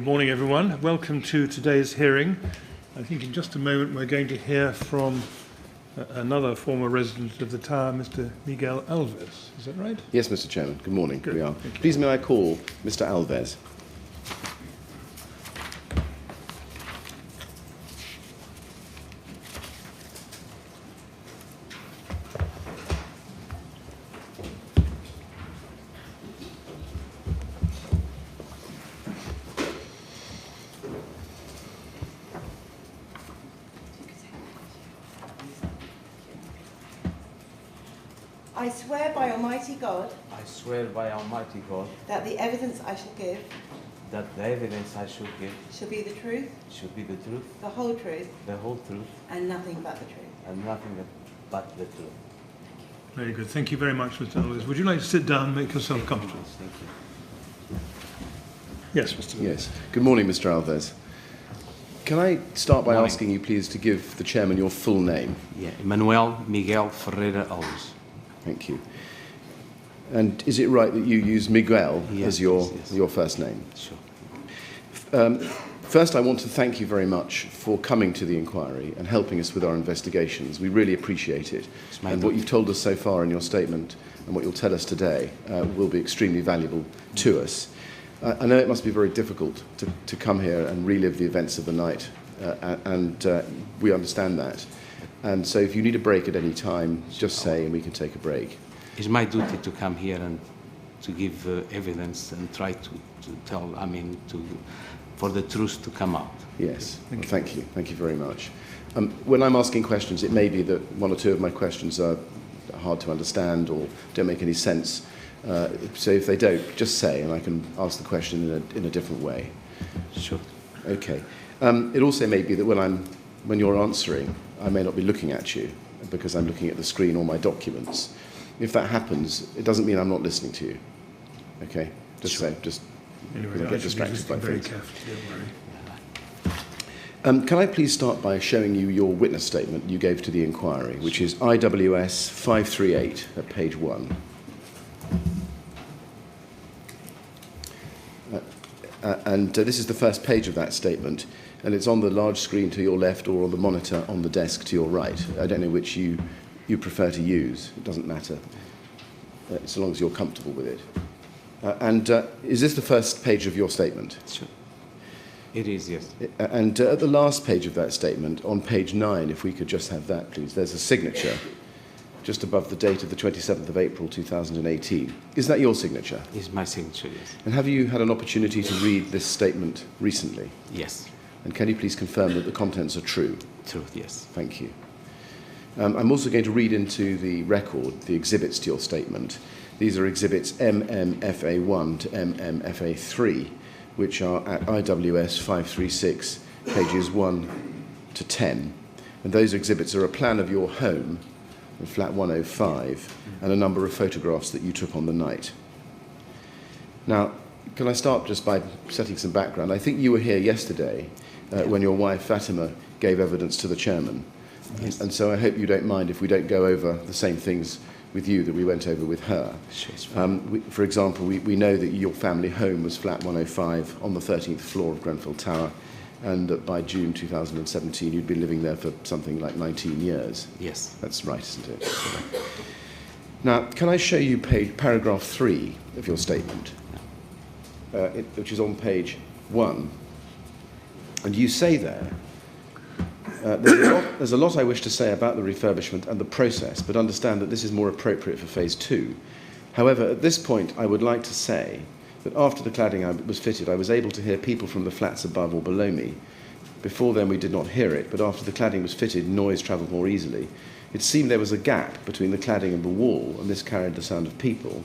Good morning, everyone. Welcome to today's hearing. I think in just a moment we're going to hear from another former resident of the tower, Mr. Miguel Alves. Is that right? Yes, Mr. Chairman. Good morning. Good. We are. Please may I call Mr. Alves? I swear by Almighty God I swear by Almighty God that the evidence I shall give that the evidence I should give shall be the truth, should be the truth, the whole truth, the whole truth, and nothing but the truth. and nothing but the truth. Very good. Thank you very much, Mr. Alves. Would you like to sit down and make yourself comfortable? Thank you. Yes, Mr. Alves. Yes. Good morning, Mr. Alves. Can I start by Morning. asking you, please, to give the Chairman your full name? Yeah, Manuel Miguel Ferreira Alves. Thank you. And is it right that you use Miguel Yes, as your, yes. your first name? Sure. First, I want to thank you very much for coming to the inquiry and helping us with our investigations. We really appreciate it. It's my And what duty. you've told us so far in your statement and what you'll tell us today will be extremely valuable to us. I know it must be very difficult to come here and relive the events of the night, and we understand that. And so if you need a break at any time, just say and we can take a break. It's my duty to come here and to give evidence and try to tell, for the truth to come out. Yes, thank you. Thank you very much. When I'm asking questions, it may be that one or two of my questions are hard to understand or don't make any sense. So if they don't, just say and I can ask the question in a different way. Sure. Okay. It also may be that when you're answering, I may not be looking at you because I'm looking at the screen or my documents. If that happens, it doesn't mean I'm not listening to you. Okay? Just Sure. say, just Anyway, get I should be distracted by listening very things. carefully, don't worry. Can I please start by showing you your witness statement you gave to the inquiry, which is IWS 538 at page 1. This is the first page of that statement, and it's on the large screen to your left or on the monitor on the desk to your right. I don't know which you prefer to use. It doesn't matter, so long as you're comfortable with it. Is this the first page of your statement? Sure. It is, yes. And at the last page of that statement, on page 9, if we could just have that, please, there's a signature just above the date of the 27th of April 2018. Is that your signature? It's my signature, yes. And have you had an opportunity to read this statement recently? Yes. And can you please confirm that the contents are true? Truth, yes. Thank you. I'm also going to read into the record the exhibits to your statement. These are exhibits MMFA1 to MMFA3, which are at IWS 536, pages 1 to 10. And those exhibits are a plan of your home, in flat 105, and a number of photographs that you took on the night. Now, can I start just by setting some background? I think you were here yesterday when your wife Fatima gave evidence to the chairman. Yes. And so I hope you don't mind if we don't go over the same things with you that we went over with her. Sure, it's fine. For example, we know that your family home was flat 105 on the 13th floor of Grenfell Tower, and that by June 2017 you'd been living there for something like 19 years. Yes. That's right, isn't it? Now, can I show you paragraph 3 of your statement, which is on page 1? And you say there, there's a lot I wish to say about the refurbishment and the process, but understand that this is more appropriate for phase 2. However, at this point, I would like to say that after the cladding was fitted, I was able to hear people from the flats above or below me. Before then, we did not hear it, but after the cladding was fitted, noise travelled more easily. It seemed there was a gap between the cladding and the wall, and this carried the sound of people.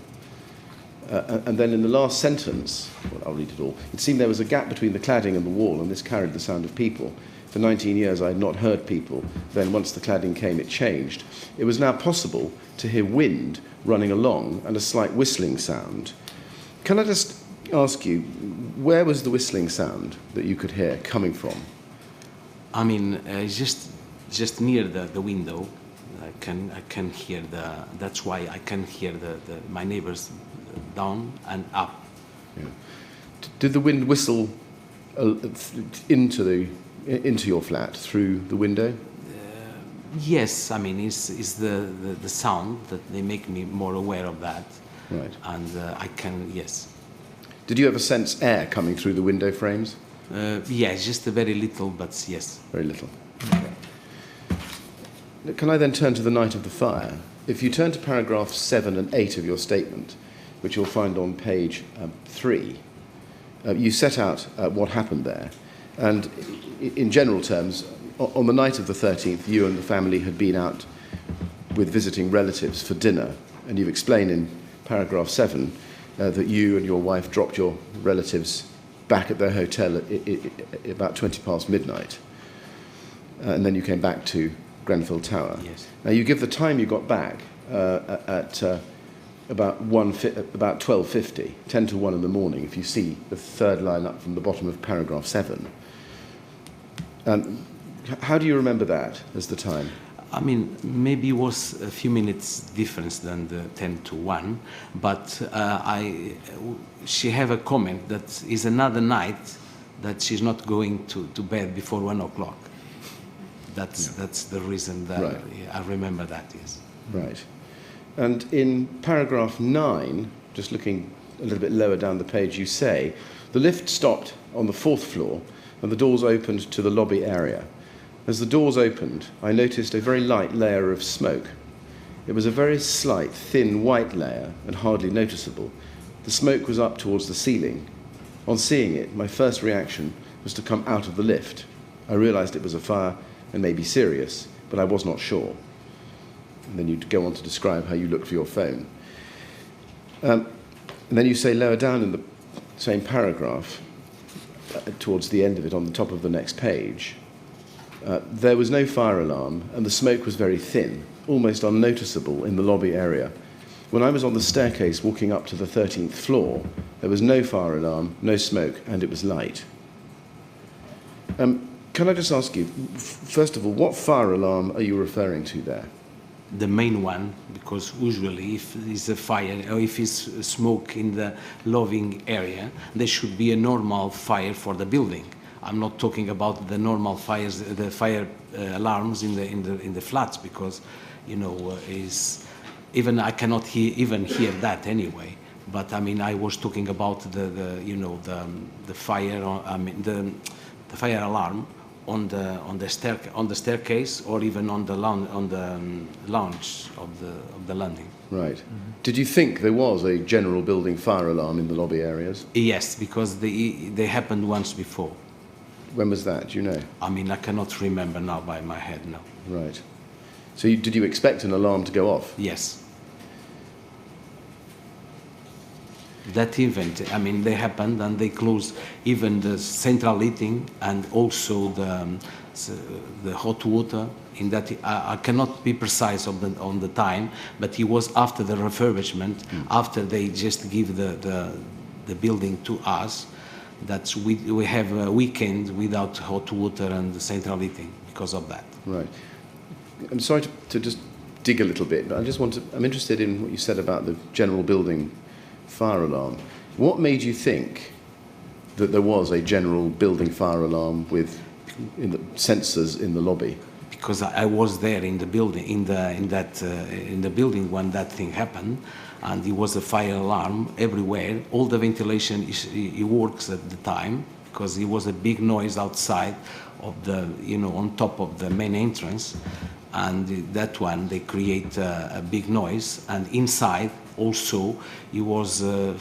And then in the last sentence, well, I'll read it all. It seemed there was a gap between the cladding and the wall, and this carried the sound of people. For 19 years, I had not heard people. Then, once the cladding came, it changed. It was now possible to hear wind running along and a slight whistling sound. Can I just ask you, where was the whistling sound that you could hear coming from? Just near the window. I can hear that's why I can hear my neighbors down and up. Yeah. Did the wind whistle into your flat through the window? Yes, I mean, it's the sound that they make me more aware of that. Right. And I can, yes. Did you ever sense air coming through the window frames? Yes, just a very little, but yes. Very little. Okay. Can I then turn to the night of the fire? If you turn to paragraphs 7 and 8 of your statement, which you'll find on page 3, you set out what happened there. And in general terms, on the night of the 13th, you and the family had been out with visiting relatives for dinner, and you've explained in paragraph 7 that you and your wife dropped your relatives back at their hotel at about 20 past midnight, and then you came back to Grenfell Tower. Yes. Now you give the time you got back at about 12:50, 10 to 1 in the morning, if you see the third line up from the bottom of paragraph 7. How do you remember that as the time? I mean, maybe it was a few minutes difference than the 10 to 1, but she have a comment that is another night that she's not going to bed before 1 o'clock. That's the reason that Right. I remember that, yes. Right. And in paragraph 9, just looking a little bit lower down the page, you say, the lift stopped on the 4th floor and the doors opened to the lobby area. As the doors opened, I noticed a very light layer of smoke. It was a very slight, thin white layer and hardly noticeable. The smoke was up towards the ceiling. On seeing it, my first reaction was to come out of the lift. I realized it was a fire and may be serious, but I was not sure. And then you go on to describe how you looked for your phone. And then you say lower down in the same paragraph, towards the end of it, on the top of the next page, there was no fire alarm and the smoke was very thin, almost unnoticeable in the lobby area. When I was on the staircase walking up to the 13th floor, there was no fire alarm, no smoke, and it was light. Can I just ask you, first of all, what fire alarm are you referring to there? The main one, because usually if there's a fire or if it's smoke in the lobbying area, there should be a normal fire for the building. I'm not talking about the normal fires, the fire alarms in the flats, because is even I cannot hear that anyway. But I mean, I was talking about the fire. I mean the fire alarm on the staircase, or even on the lounge of the landing. Right. Mm-hmm. Did you think there was a general building fire alarm in the lobby areas? Yes, because they happened once before. When was that? Do you know? I mean, I cannot remember now by my head. No. Right. So did you expect an alarm to go off? Yes. That event, I mean, they happened and they closed even the central heating and also the hot water. In that, I cannot be precise on the time, but it was after the refurbishment, after they just give the building to us, that we have a weekend without hot water and the central heating because of that. Right. I'm sorry to just dig a little bit, but I'm interested in what you said about the general building fire alarm. What made you think that there was a general building fire alarm in the sensors in the lobby? Because I was there in the building, in the building when that thing happened, and it was a fire alarm everywhere. All the ventilation it works at the time, because it was a big noise outside of the on top of the main entrance, and that one they create a big noise, and inside also it was a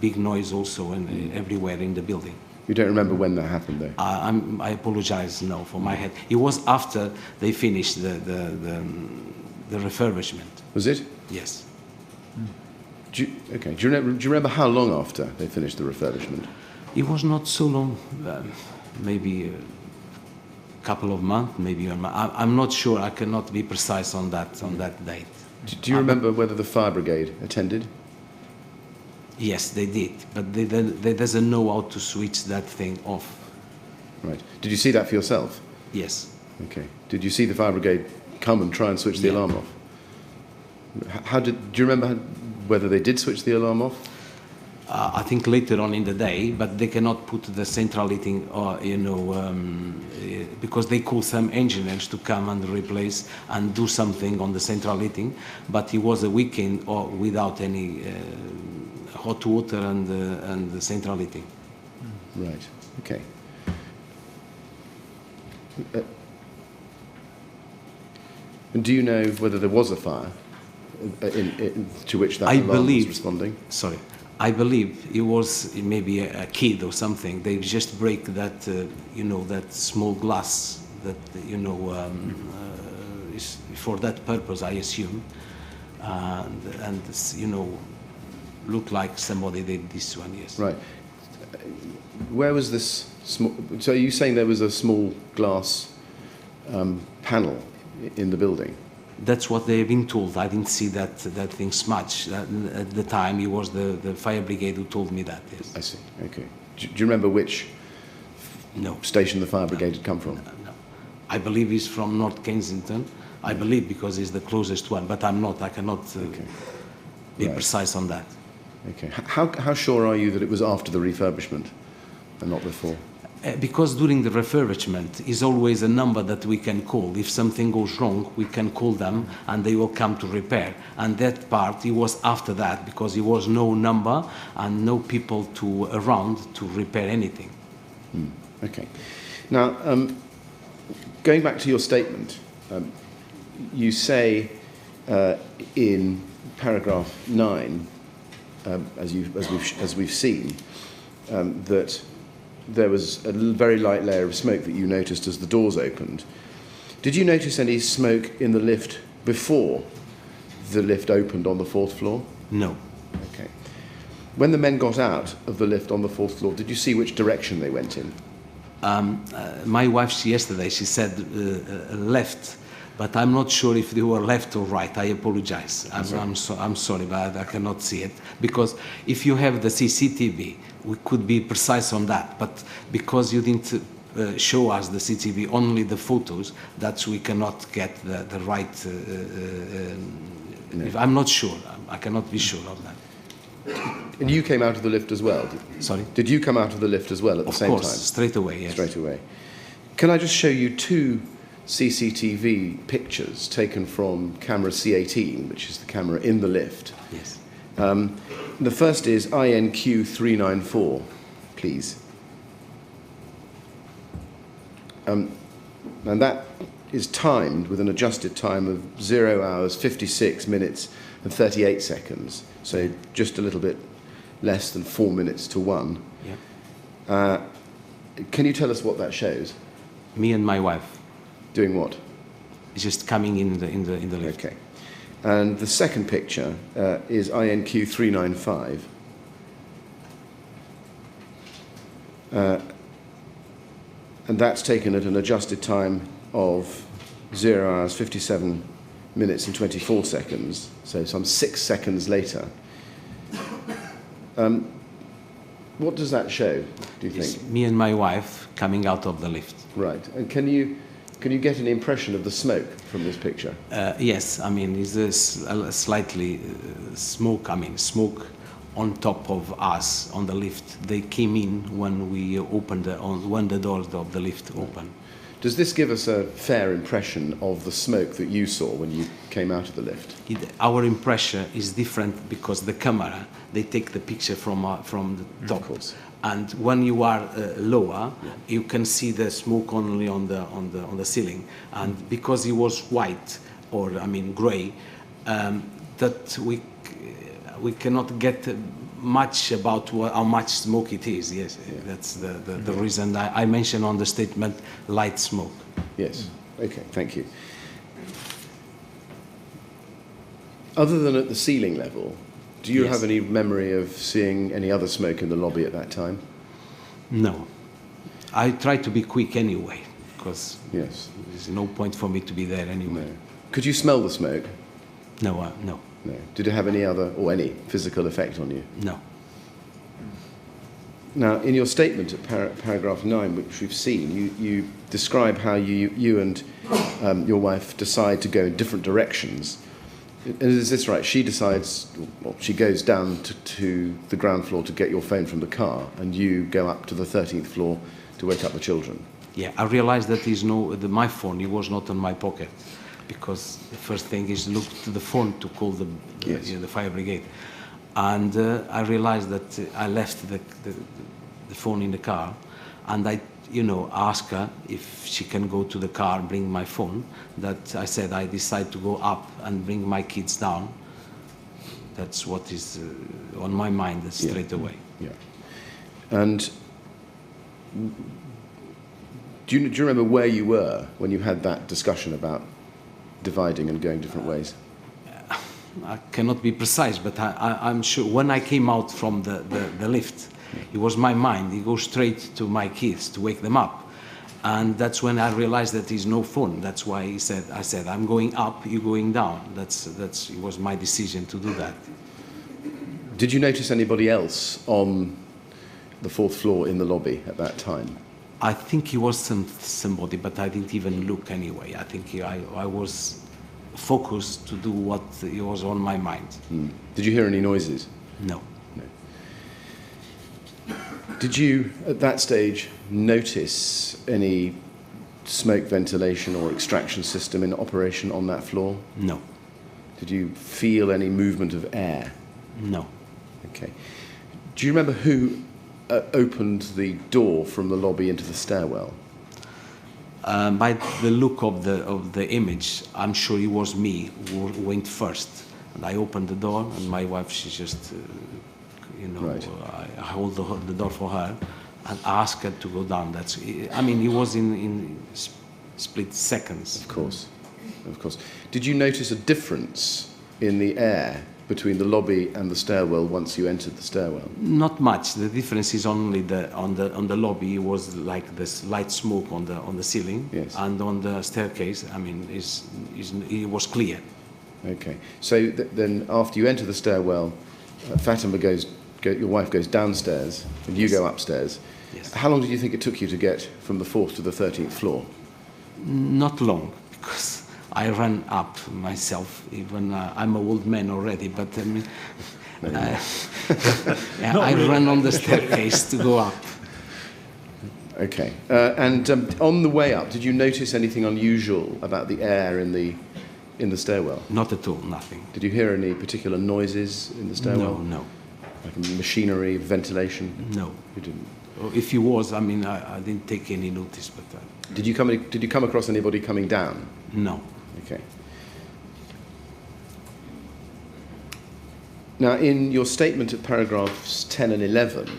big noise also everywhere in the building. You don't remember when that happened, though? I apologize, no, for my head. It was after they finished the refurbishment. Was it? Yes. Do you remember how long after they finished the refurbishment? It was not so long, maybe a couple of months, maybe a month. I'm not sure. I cannot be precise on that date. Do you remember whether the fire brigade attended? Yes, they did, but they doesn't know how to switch that thing off. Right. Did you see that for yourself? Yes. Okay. Did you see the fire brigade come and try and switch the alarm off? Do you remember whether they did switch the alarm off? I think later on in the day, but they cannot put the central heating, because they call some engineers to come and replace and do something on the central heating. But it was a weekend without any hot water and the central heating. Right. Okay. And do you know whether there was a fire to which that alarm was responding? Sorry. I believe it was maybe a kid or something. They just break that, that small glass that, is for that purpose, I assume. And look like somebody did this one, yes. Right. Where was this small... So are you saying there was a small glass panel in the building? That's what they've been told. I didn't see that things much. At the time, it was the fire brigade who told me that, yes. I see, okay. Do you remember which station the fire brigade had come from? No. I believe it's from North Kensington. I believe because it's the closest one, but I cannot be precise on that. Okay. How sure are you that it was after the refurbishment and not before? Because during the refurbishment is always a number that we can call. If something goes wrong, we can call them and they will come to repair. And that part, it was after that because there was no number and no people around to repair anything. Okay. Now, going back to your statement, you say in paragraph 9, as we've seen, that there was a very light layer of smoke that you noticed as the doors opened. Did you notice any smoke in the lift before the lift opened on the 4th floor? No. Okay. When the men got out of the lift on the 4th floor, did you see which direction they went in? My wife, yesterday, she said left, but I'm not sure if they were left or right. I apologize. I'm sorry, but I cannot see it. Because if you have the CCTV, we could be precise on that. But because you didn't show us the CCTV, only the photos, that we cannot get the right... I'm not sure. I cannot be sure of that. And you came out of the lift as well? Sorry? Did you come out of the lift as well at the same time? Of course, straight away, yes. Straight away. Can I just show you 2 CCTV pictures taken from camera C18, which is the camera in the lift? Yes. The first is INQ 394, please. And that is timed with an adjusted time of 0 hours, 56 minutes and 38 seconds. So just a little bit less than 4 minutes to 1. Yeah. Can you tell us what that shows? Me and my wife. Doing what? Just coming in the lift. Okay. And the second picture is INQ 395. And that's taken at an adjusted time of 0 hours, 57 minutes and 24 seconds, so some 6 seconds later. What does that show, do you think? It's me and my wife coming out of the lift. Right. And can you get an impression of the smoke from this picture? Yes, I mean, it's a slightly smoke on top of us on the lift. They came in when we opened when the doors of the lift opened. Does this give us a fair impression of the smoke that you saw when you came out of the lift? Our impression is different because the camera, they take the picture from the top. Of course. And when you are lower, you can see the smoke only on the ceiling. And because it was white, or I mean grey, that we cannot get much about how much smoke it is. Yes, that's the reason I mentioned on the statement light smoke. Yes. Okay. Thank you. Other than at the ceiling level, do you have any memory of seeing any other smoke in the lobby at that time? No. I try to be quick anyway, because there's no point for me to be there anyway. No. Could you smell the smoke? No, no. No. Did it have any other or any physical effect on you? No. Now, in your statement at paragraph 9, which we've seen, you describe how you and your wife decide to go in different directions And is this right? She decides, well, she goes down to the ground floor to get your phone from the car, and you go up to the 13th floor to wake up the children. Yeah, I realized that my phone, it was not in my pocket, because the first thing is look to the phone to call the fire brigade. And I realized that I left the phone in the car, and I asked her if she can go to the car and bring my phone. That I said I decide to go up and bring my kids down. That's what is on my mind straight away. Yeah. And do you remember where you were when you had that discussion about dividing and going different ways? I cannot be precise, but I'm sure when I came out from the lift, it was my mind. It goes straight to my kids to wake them up. And that's when I realized that there's no phone. That's why I said, I'm going up, you're going down. It was my decision to do that. Did you notice anybody else on the 4th floor in the lobby at that time? I think it was somebody, but I didn't even look anyway. I think I was focused to do what was on my mind. Mm. Did you hear any noises? No. Did you, at that stage, notice any smoke ventilation or extraction system in operation on that floor? No. Did you feel any movement of air? No. Okay. Do you remember who opened the door from the lobby into the stairwell? By the look of the image, I'm sure it was me who went first. And I opened the door, and my wife, she just... Right. I hold the door for her and ask her to go down. It was in split seconds. Of course. Did you notice a difference in the air between the lobby and the stairwell once you entered the stairwell? Not much. The difference is only on the lobby. It was like this light smoke on the ceiling, yes. And on the staircase, it was clear. Okay. So then, after you enter the stairwell, Fatima your wife goes downstairs, and you go upstairs. Yes. How long did you think it took you to get from the 4th to the 13th floor? Not long, because I ran up myself. Even I'm an old man already, but I ran on the staircase to go up. Okay. And on the way up, did you notice anything unusual about the air in the stairwell? Not at all. Nothing. Did you hear any particular noises in the stairwell? No. Like machinery, ventilation? No. You didn't? If you was, I didn't take any notice, but... Did you come across anybody coming down? No. Okay. Now, in your statement at paragraphs 10 and 11,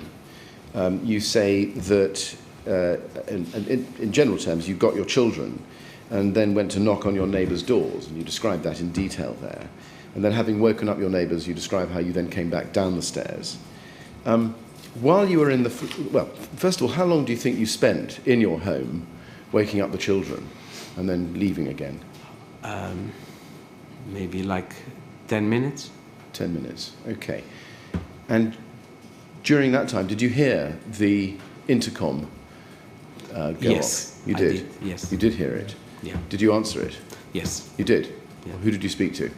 you say that, in general terms, you got your children and then went to knock on your neighbours' doors, and you describe that in detail there. And then, having woken up your neighbours, you describe how you then came back down the stairs. While you were in the... Well, first of all, how long do you think you spent in your home waking up the children and then leaving again? Maybe like 10 minutes. 10 minutes, okay. And during that time, did you hear the intercom go Yes, off? You did? I did, yes. You did hear it? Yeah. Did you answer it? Yes. You did? Yeah. Who did you speak to?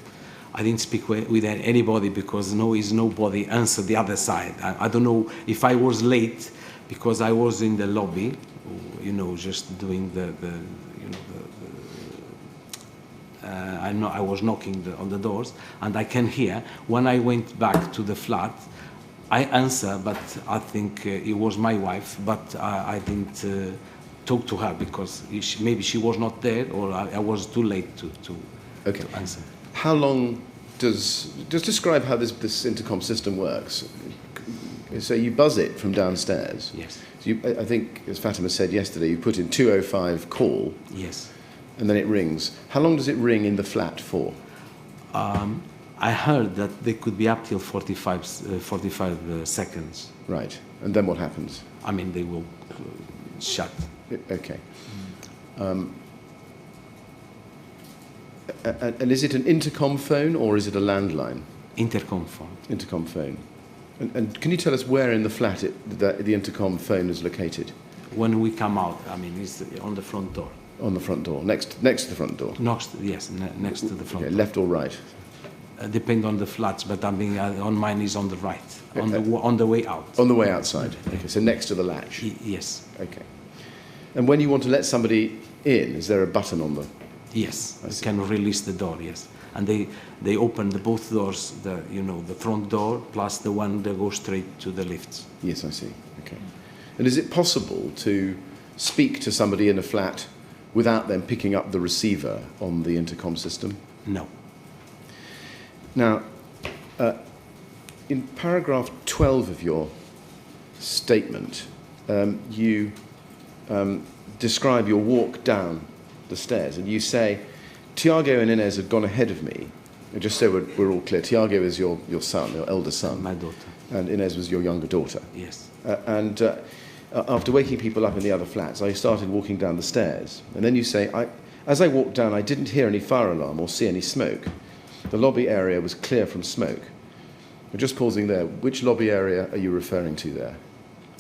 I didn't speak with anybody because nobody answered the other side. I don't know if I was late because I was in the lobby, just doing I was knocking on the doors, and I can hear. When I went back to the flat, I answered, but I think it was my wife, but I didn't talk to her because maybe she was not there, or I was too late to answer. How long just describe how this intercom system works. So you buzz it from downstairs. Yes. So I think, as Fatima said yesterday, you put in 205 call. Yes. And then it rings. How long does it ring in the flat for? I heard that they could be up till 45 seconds. Right. And then what happens? They will shut. Okay. And is it an intercom phone or is it a landline? Intercom phone. Intercom phone. And can you tell us where in the flat the intercom phone is located? When we come out, it's on the front door. On the front door, next to the front door? Next to the front door. Left or right? Depend on the flats, but I mean, on mine is on the right, on the way out. On the way outside. Okay, so next to the latch. Yes, Okay. And when you want to let somebody in, is there a button on the... yes. I You see. can release the door. Yes, and they open both doors. The front door plus the one that goes straight to the lifts. Yes, I see. Okay. And is it possible to speak to somebody in a flat without them picking up the receiver on the intercom system? No. Now, in paragraph 12 of your statement, you describe your walk down the stairs, and you say, Tiago and Inez had gone ahead of me. And just so we're all clear, Tiago is your son, your elder son, My daughter. and Inez was your younger daughter. Yes. And after waking people up in the other flats, I started walking down the stairs. And then you say, as I walked down, I didn't hear any fire alarm or see any smoke. The lobby area was clear from smoke. We're just pausing there. Which lobby area are you referring to there?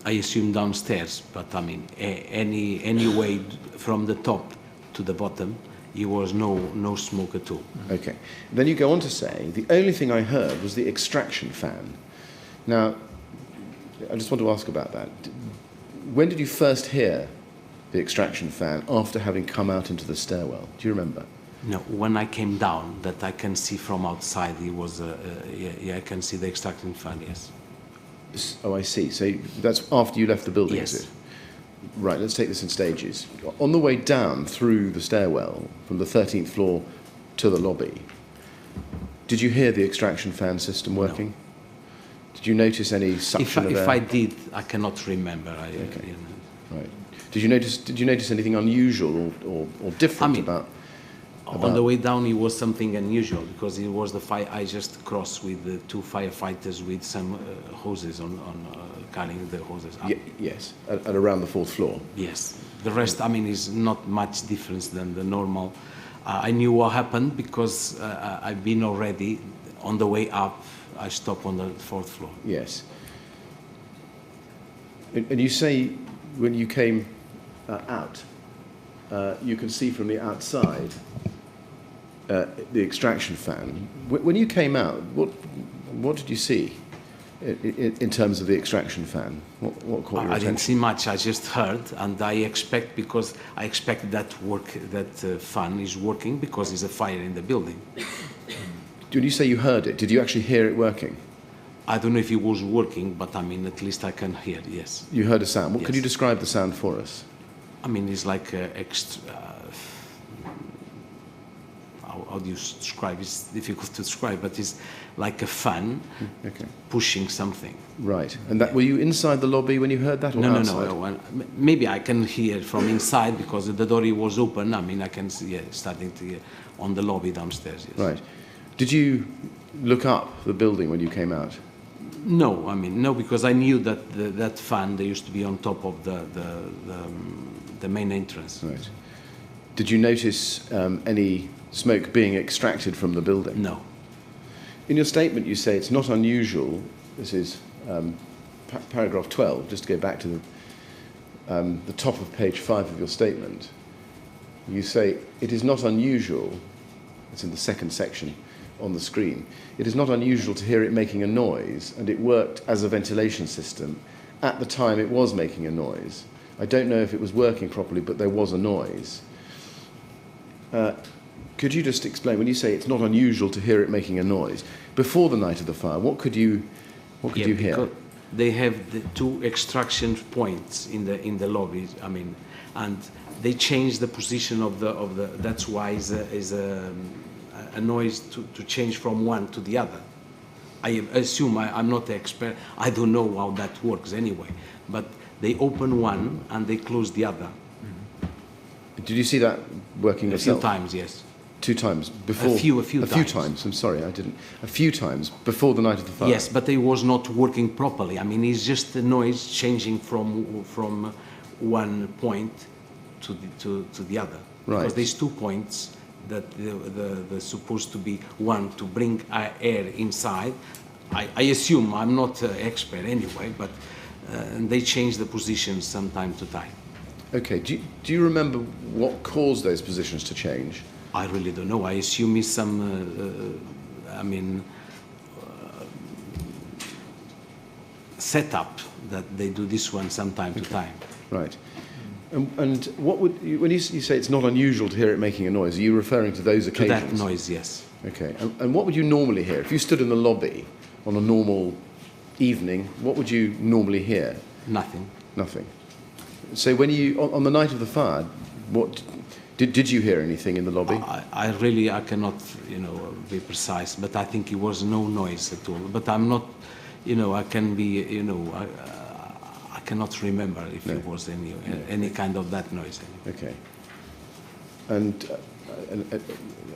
I assume downstairs, but I mean, any way from the top to the bottom, it was no smoke at all. Okay. Then you go on to say, the only thing I heard was the extraction fan. Now, I just want to ask about that. When did you first hear the extraction fan after having come out into the stairwell? Do you remember? No, when I came down, that I can see from outside, it was, I can see the extracting fan, yes. Oh, I see. So that's after you left the building, Yes. is it? Right, let's take this in stages. On the way down through the stairwell, from the 13th floor to the lobby, did you hear the extraction fan system working? Did you notice any suction of air? If I did, I cannot remember. Okay. Right. Did you notice anything unusual or different I mean, about... On the way down, it was something unusual because it was the fire. I just crossed with the two firefighters with some hoses on carrying the hoses up. Yes, at around the 4th floor. Yes. The rest, I mean, is not much difference than the normal. I knew what happened because I've been already on the way up. I stopped on the 4th floor. Yes. And you say when you came out, you can see from the outside the extraction fan. When you came out, what did you see in terms of the extraction fan? What caught your I attention? didn't see much. I just heard, and I expect that fan is working because there's a fire in the building. When you say you heard it, did you actually hear it working? I don't know if it was working, but I mean, at least I can hear. Yes. You heard a sound. Could Yes. you describe the sound for us? I mean, it's like how do you describe? It's difficult to describe, but it's like a fan Okay. pushing something. Right. And that were you inside the lobby when you heard that, or No, outside? no. Maybe I can hear from inside because the door was open. I mean, I can see starting to hear on the lobby downstairs. Yes. Right. Did you look up the building when you came out? No, I mean no, because I knew that that fan they used to be on top of the main entrance. Right. Did you notice any smoke being extracted from the building? No. In your statement, you say it's not unusual. This is paragraph 12. Just to go back to the top of page 5 of your statement. You say it is not unusual. It's in the second section on the screen. It is not unusual to hear it making a noise, and it worked as a ventilation system. At the time, it was making a noise. I don't know if it was working properly, but there was a noise. Could you just explain, when you say it's not unusual to hear it making a noise, before the night of the fire, what could you hear? Because they have the two extraction points in the lobby. I mean, and they change the position of the. That's why is a noise to change from one to the other. I assume I'm not the expert. I don't know how that works anyway. But they open one and they close the other. Did you see that working A yourself? few times, yes. 2 times before. A few times. times. I'm sorry, I didn't. A few times before the night of the fire. Yes, but it was not working properly. I mean, it's just the noise changing from one point to the other. Right. Because there's 2 points that they're supposed to be one to bring air inside. I assume I'm not an expert anyway, but they change the positions from time to time. Okay. Do you remember what caused those positions to change? I really don't know. I assume it's some I mean, setup that they do this one from time to time. Right. And what would you, when you say it's not unusual to hear it making a noise, are you referring to those To occasions? that noise, yes. Okay. And what would you normally hear? If you stood in the lobby on a normal evening, what would you normally hear? Nothing. Nothing. So when you, on the night of the fire, what did you hear anything in the lobby? I cannot, be precise, but I think it was no noise at all. But I'm not, I can be, I cannot remember if it was any kind of that noise. Okay. And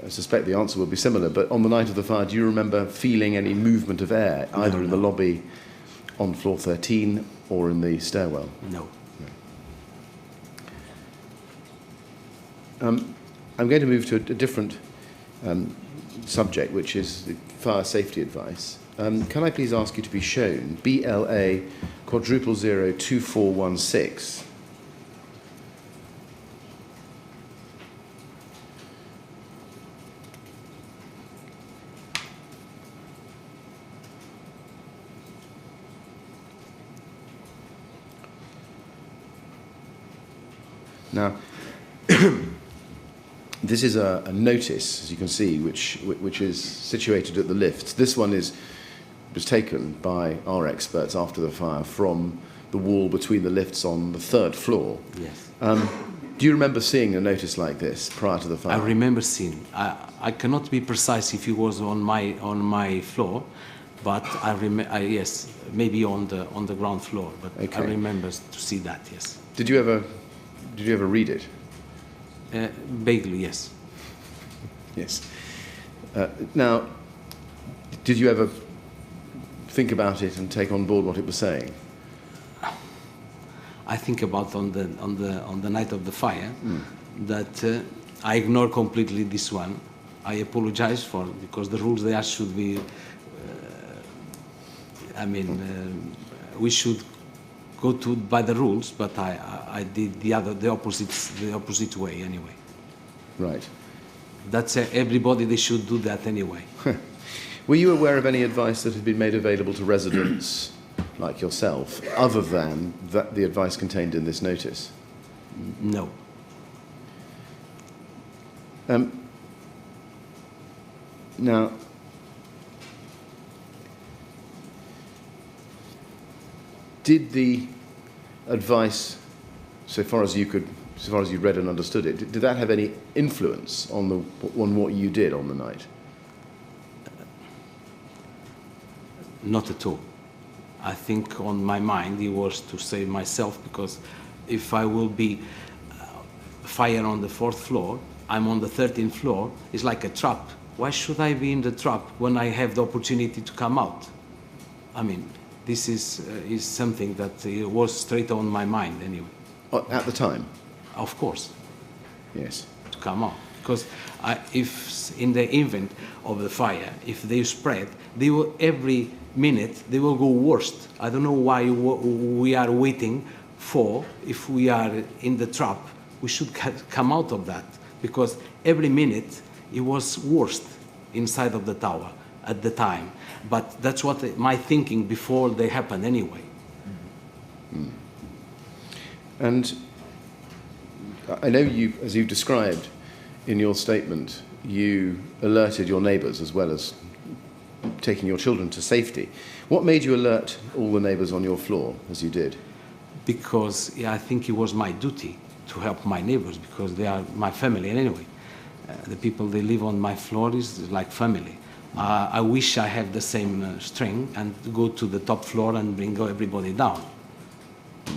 I suspect the answer will be similar, but on the night of the fire, do you remember feeling any movement of air, either in the lobby on floor 13 or in the stairwell? No. I'm going to move to a different subject, which is the fire safety advice. Can I please ask you to be shown BLA quadruple 02416? Now, this is a notice, as you can see, which is situated at the lifts. This one was taken by our experts after the fire from the wall between the lifts on the 3rd floor. Yes. Do you remember seeing a notice like this prior to the fire? I remember seeing. I cannot be precise if it was on my floor, but yes, maybe on the ground floor. But Okay. I remember to see that. Yes. Did you ever read it? Vaguely, yes. Yes. Now, did you ever think about it and take on board what it was saying? I think about on the night of the fire that I ignore completely this one. I apologize because the rules there should be. We should go by the rules, but I did the opposite way anyway. Right. That's everybody. They should do that anyway. Were you aware of any advice that had been made available to residents like yourself, other than the advice contained in this notice? No. Now, did the advice, so far as you read and understood it, did that have any influence on what you did on the night? Not at all. I think on my mind it was to save myself, because if I will be fire on the 4th floor, I'm on the 13th floor, it's like a trap. Why should I be in the trap when I have the opportunity to come out? I mean, this is something that was straight on my mind anyway. At the time? Of course. Yes. To come out. Because if in the event of the fire, if they spread, they will every minute they will go worst. I don't know why we are waiting for. If we are in the trap, we should come out of that, because every minute it was worst inside of the tower at the time. But that's what my thinking before they happened anyway. Mm. And I know you, as you've described in your statement, you alerted your neighbours as well as taking your children to safety. What made you alert all the neighbours on your floor as you did? Because I think it was my duty to help my neighbours, because they are my family anyway. The people they live on my floor is like family. I wish I had the same strength and go to the top floor and bring everybody down.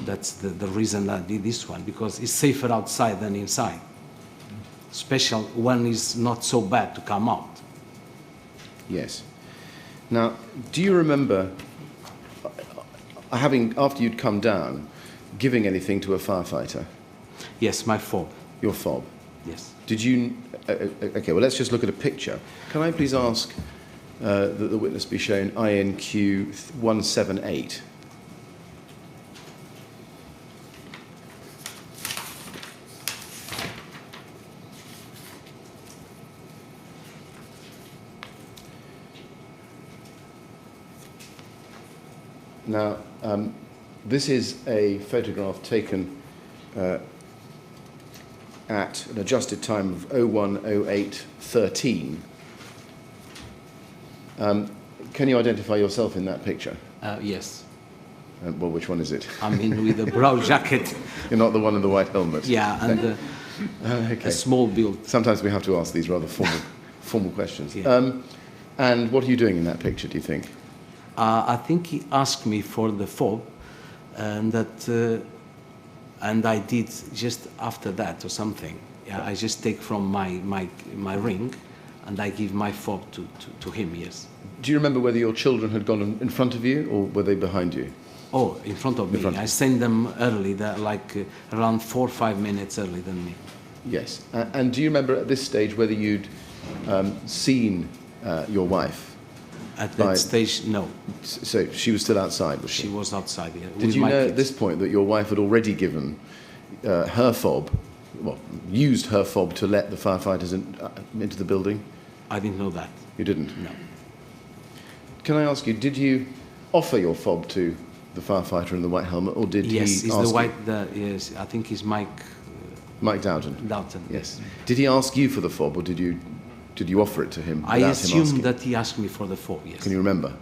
That's the reason I did this one, because it's safer outside than inside. Especially when it's not so bad to come out. Yes. Now, do you remember after you'd come down, giving anything to a firefighter? Yes, my fob. Your fob? Yes. Did you... okay, well, let's just look at a picture. Can I please ask that the witness be shown INQ 178? Now, this is a photograph taken at an adjusted time of 01:08:13. Can you identify yourself in that picture? Yes. Well, which one is it? I mean, with a brown jacket. You're not the one in the white helmet. Yeah, and Okay. a small build. Sometimes we have to ask these rather formal questions. Yeah. And what are you doing in that picture, do you think? I think he asked me for the fob, and and I did just after that or something. Yeah, I just take from my ring, and I give my fob to him. Yes. Do you remember whether your children had gone in front of you or were they behind you? Oh, in front of me. I sent them early, around 4 or 5 minutes earlier than me. Yes. And do you remember at this stage whether you'd seen your wife? At that stage, no. So she was still outside, was she? She was outside, yeah. Did you know at this point that your wife had already given her fob, used her fob to let the firefighters into the building? I didn't know that. You didn't? No. Can I ask you, did you offer your fob to the firefighter in the white helmet, or did he ask Yes, you? Yes, I think he's Mike Mike Dowden? Dalton. Yes. Did he ask you for the fob, or did you offer it to him I without him assume asking? that he asked me for the fob, yes. Can you remember?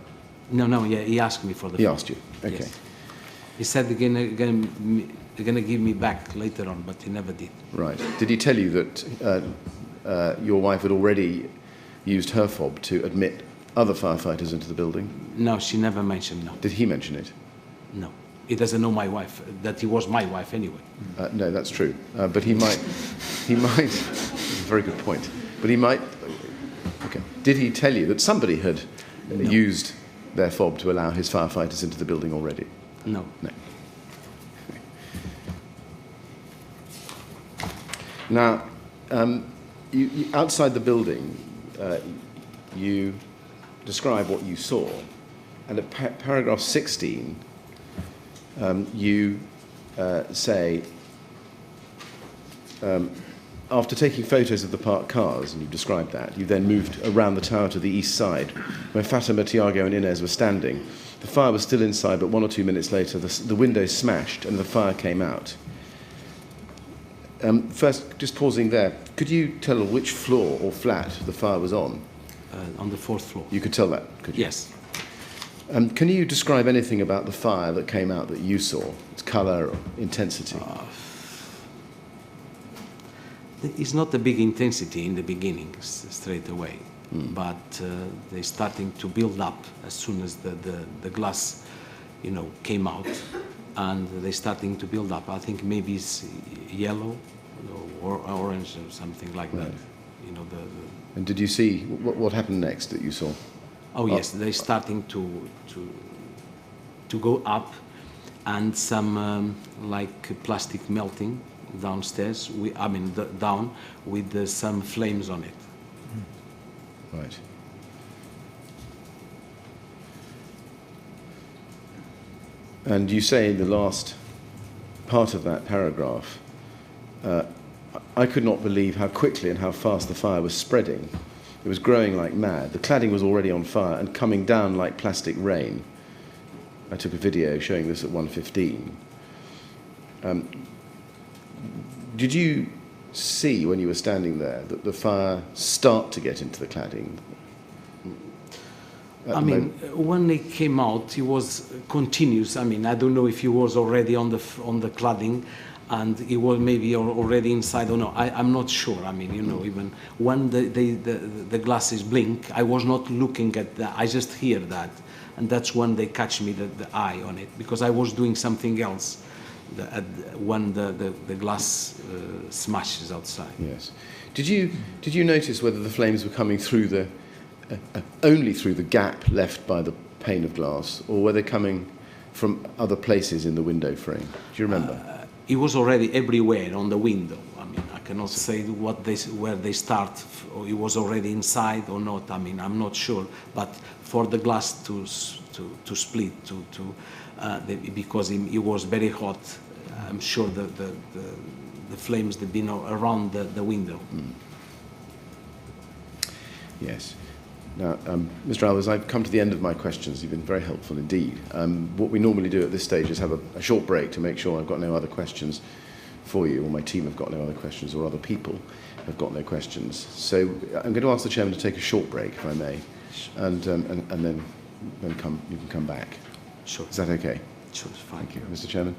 No, yeah, he asked me for the He fob. asked you. Okay. Yes. He said they're gonna give me back later on, but he never did. Right. Did he tell you that your wife had already used her fob to admit other firefighters into the building? No, she never mentioned no. Did he mention it? No. He doesn't know my wife, that he was my wife anyway. No, that's true. But he might, very good point. But he might, okay. Did he tell you that somebody had used their fob to allow his firefighters into the building already? No. No. Now, you, outside the building, you describe what you saw, and at paragraph 16, you say, after taking photos of the parked cars, and you described that, you then moved around the tower to the east side, where Fatima, Tiago and Inez were standing. The fire was still inside, but 1 or 2 minutes later, the windows smashed and the fire came out. First, just pausing there, could you tell which floor or flat the fire was on? On the 4th floor. You could tell that, could you? Yes. Can you describe anything about the fire that came out that you saw? Its colour or intensity? It's not a big intensity in the beginning, straight away. But they're starting to build up as soon as the glass, came out. And they're starting to build up. I think maybe it's yellow or orange or something like that. And did you see what happened next that you saw? Oh yes, they're starting to go up, and some like plastic melting downstairs. Down with some flames on it. Right. And you say in the last part of that paragraph, I could not believe how quickly and how fast the fire was spreading. It was growing like mad. The cladding was already on fire and coming down like plastic rain. I took a video showing this at 1:15. Did you see, when you were standing there, that the fire start to get into the cladding? When it came out, it was continuous. I don't know if he was already on the cladding, and it was maybe already inside or no. I'm not sure. Even when the glasses blink, I was not looking at that. I just hear that, and that's when they catch me the eye on it, because I was doing something else when the glass smashes outside. Yes. Did you notice whether the flames were coming through only through the gap left by the pane of glass, or were they coming from other places in the window frame? Do you remember? It was already everywhere on the window. I cannot say where they start, or it was already inside or not. I'm not sure. But for the glass to split, because it was very hot, I'm sure the flames had been around the window. Yes. Now, Mr. Alves, I've come to the end of my questions. You've been very helpful indeed. What we normally do at this stage is have a short break to make sure I've got no other questions for you, or my team have got no other questions, or other people have got no questions. So I'm going to ask the Chairman to take a short break, if I may, and then you can come back. Sure. Is that okay? Sure, it's fine. Thank you. Mr. Chairman?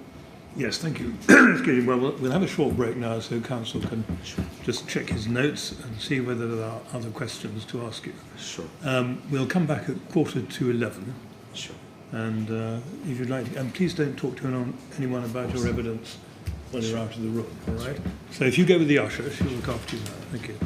Yes, thank you. Excuse me. Well, we'll have a short break now so Council can just check his notes and see whether there are other questions to ask you. Sure. We'll come back at 11:15. Sure. And if you'd like to, and please don't talk to anyone about your evidence when you're out of the room, all right? So if you go with the usher, she'll look after you now. Thank you.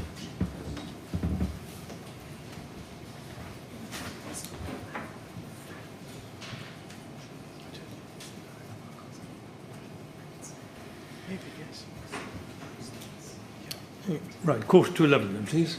Right, 11:15 then, please.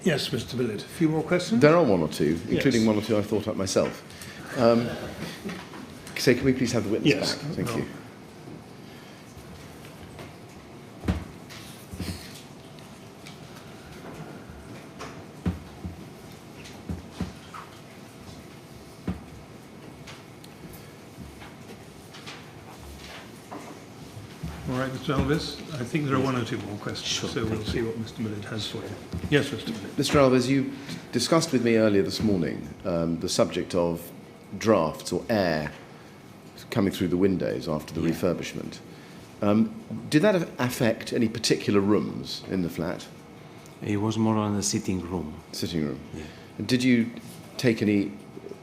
Yes, Mr. Millett. A few more questions? There are one or two, Yes. including one or two I thought up myself. So can we please have the witness Yes. back? Thank you. All right, Mr. Alves. I think there are one or two more questions, Sure, so we'll thank see what Mr. Millett has for you. Yes, Mr. Millett. Mr. Alves, you discussed with me earlier this morning the subject of drafts or air coming through the windows after the refurbishment. Did that affect any particular rooms in the flat? It was more on the sitting room. Sitting room? Yeah. And did you take any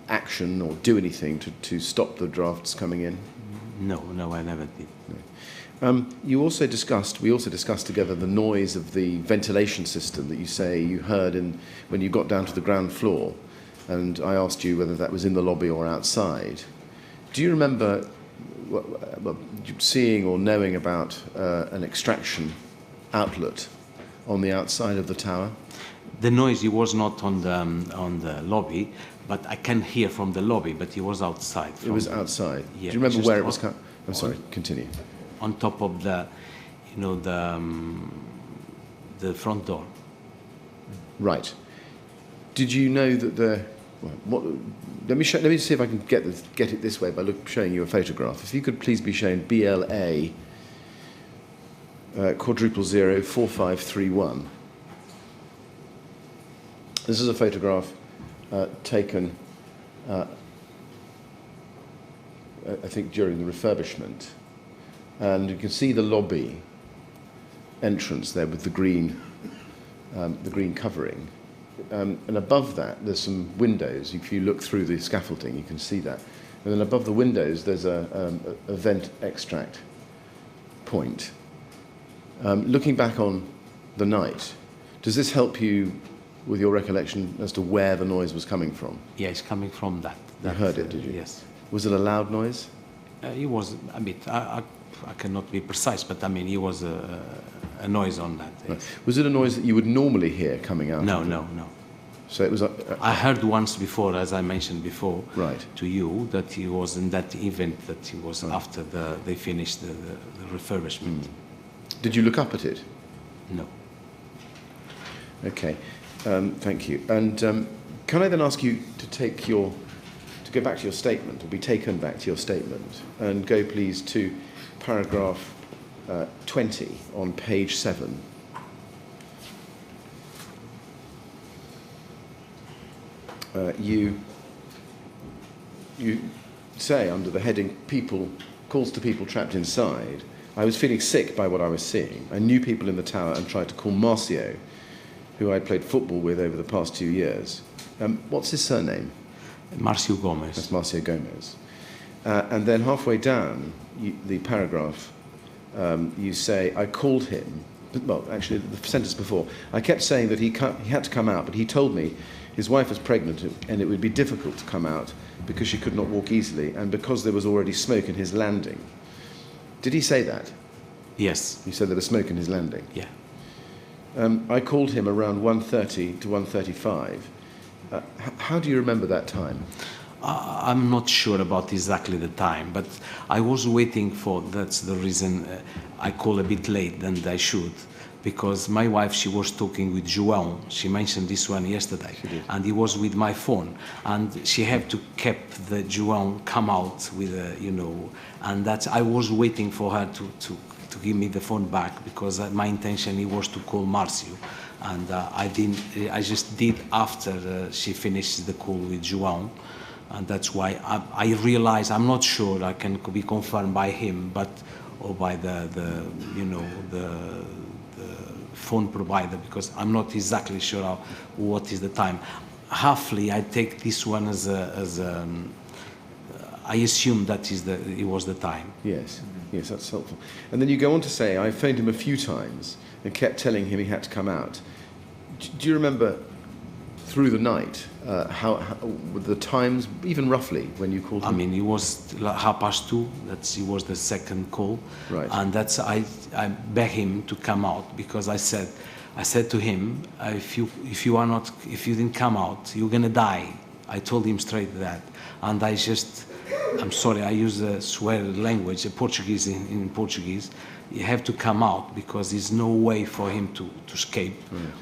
action or do anything to stop the drafts coming in? No, I never did. We also discussed together the noise of the ventilation system that you say you heard when you got down to the ground floor, and I asked you whether that was in the lobby or outside. Do you remember seeing or knowing about an extraction outlet on the outside of the tower? The noise, it was not on the lobby, but I can hear from the lobby, but it was outside. It was outside. Yeah, Do you remember just where it was? I'm sorry, continue. On top of the front door. Right. Did you know that let me see if I can get it this way by showing you a photograph. If you could please be shown BLA quadruple 04531. This is a photograph taken, I think, during the refurbishment. And you can see the lobby entrance there with the green covering. And above that, there's some windows. If you look through the scaffolding, you can see that. And then above the windows, there's a vent extract point. Looking back on the night, does this help you with your recollection as to where the noise was coming from? Yeah, it's coming from that. You heard it, did you? Yes. Was it a loud noise? It was a bit. I cannot be precise, but I mean, it was a noise on that. Right. Was it a noise that you would normally hear coming out? No. So it was. I heard once before, as I mentioned before, Right. to you, that it was in that event that it was after they finished the refurbishment. Did you look up at it? No. Okay. Thank you. And can I then ask you to go back to your statement, or be taken back to your statement, and go please to paragraph 20 on page 7. You say under the heading calls to people trapped inside, I was feeling sick by what I was seeing. I knew people in the tower and tried to call Marcio, who I'd played football with over the past 2 years. What's his surname? Marcio Gomez. That's Marcio Gomez. And then halfway down the paragraph, you say, I called him. Well, actually, the sentence before. I kept saying that he had to come out, but he told me his wife was pregnant and it would be difficult to come out because she could not walk easily and because there was already smoke in his landing. Did he say that? Yes. He said there was smoke in his landing? Yeah. I called him around 1:30 to 1:35. How do you remember that time? I'm not sure about exactly the time, but I was waiting for, that's the reason I call a bit late than I should, because my wife, she was talking with João. She mentioned this one yesterday, and he was with my phone, and she had to keep the João come out with and that's, I was waiting for her to give me the phone back, because my intention was to call Marcio, and I just did after she finished the call with João. And that's why I realize, I'm not sure I can be confirmed by him, or by the phone provider, because I'm not exactly sure what is the time. Halfly, I take this one as I assume that it was the time. Yes, yes, that's helpful. And then you go on to say, I phoned him a few times and kept telling him he had to come out. Do you remember through the night how the times, even roughly, when you called him? I mean, it was 2:30. It was the second call, Right. And that's I begged him to come out, because I said I said to him, if you didn't come out, you're gonna die. I told him straight that, and I'm sorry, I use a swear language, Portuguese in Portuguese. You have to come out because there's no way for him to escape.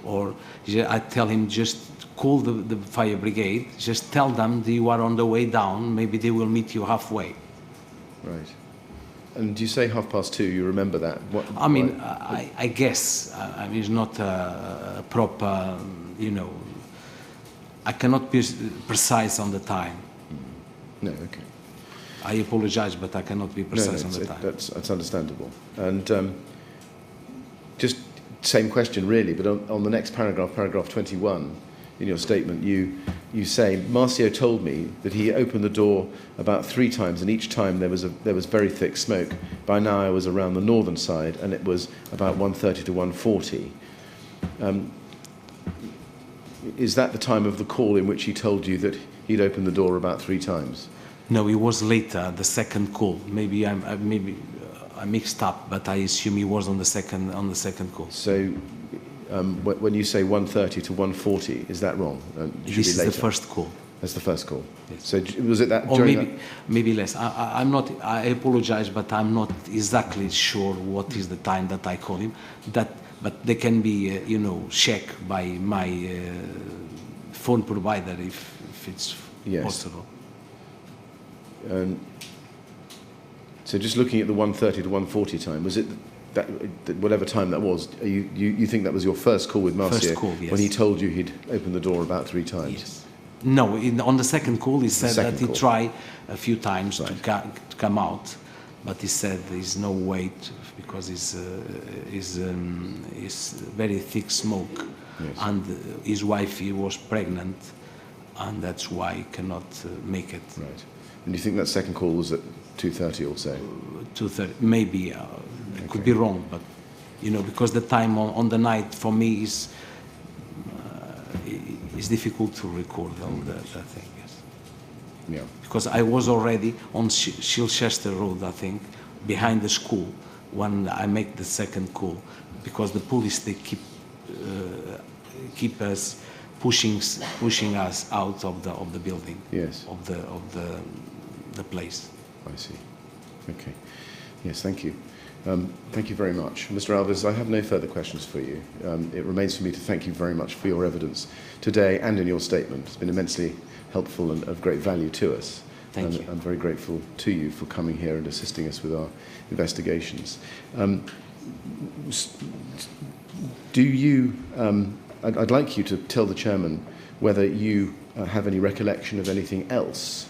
Or I tell him, just call the fire brigade, just tell them that you are on the way down, maybe they will meet you halfway. Right. And you say 2:30, you remember that? I mean, I guess, I mean, it's not a proper, I cannot be precise on the time. No, okay. I apologize, but I cannot be precise on the time. That's understandable. And just same question really, but on the next paragraph, paragraph 21, in your statement, you say, Marcio told me that he opened the door about 3 times, and each time there was very thick smoke. By now I was around the northern side, and it was about 1:30 to 1:40. Is that the time of the call in which he told you that he'd opened the door about 3 times? No, it was later, the second call. Maybe I mixed up, but I assume he was on the second call. So, when you say 1:30 to 1:40, is that wrong? This is the first call. That's the first call. Yes. So was it that? Or during maybe less. I'm not. I apologize, but I'm not exactly sure what is the time that I call him. But they can be, checked by my phone provider if it's possible. So just looking at the 1:30 to 1:40 time, was it that whatever time that was? You think that was your first call with Marcio? First call, yes. When he told you he'd opened the door about 3 times. Yes. No, on the second call he said that he tried a few times to come out, but he said there's no way because it's very thick smoke, and his wife was pregnant, and that's why he cannot make it. Right. And you think that second call was at 2:30 or so? 2:30, maybe. It could be wrong, but because the time on the night for me is difficult to record all that thing. Yes. Yeah. Because I was already on Chilchester Road, I think, behind the school when I make the second call, because the police they keep us pushing us out of the building. Yes. Of the place. I see. Okay. Yes, thank you. Thank you very much. Mr. Alves, I have no further questions for you. It remains for me to thank you very much for your evidence today and in your statement. It's been immensely helpful and of great value to us. Thank you. I'm very grateful to you for coming here and assisting us with our investigations. I'd like you to tell the chairman whether you have any recollection of anything else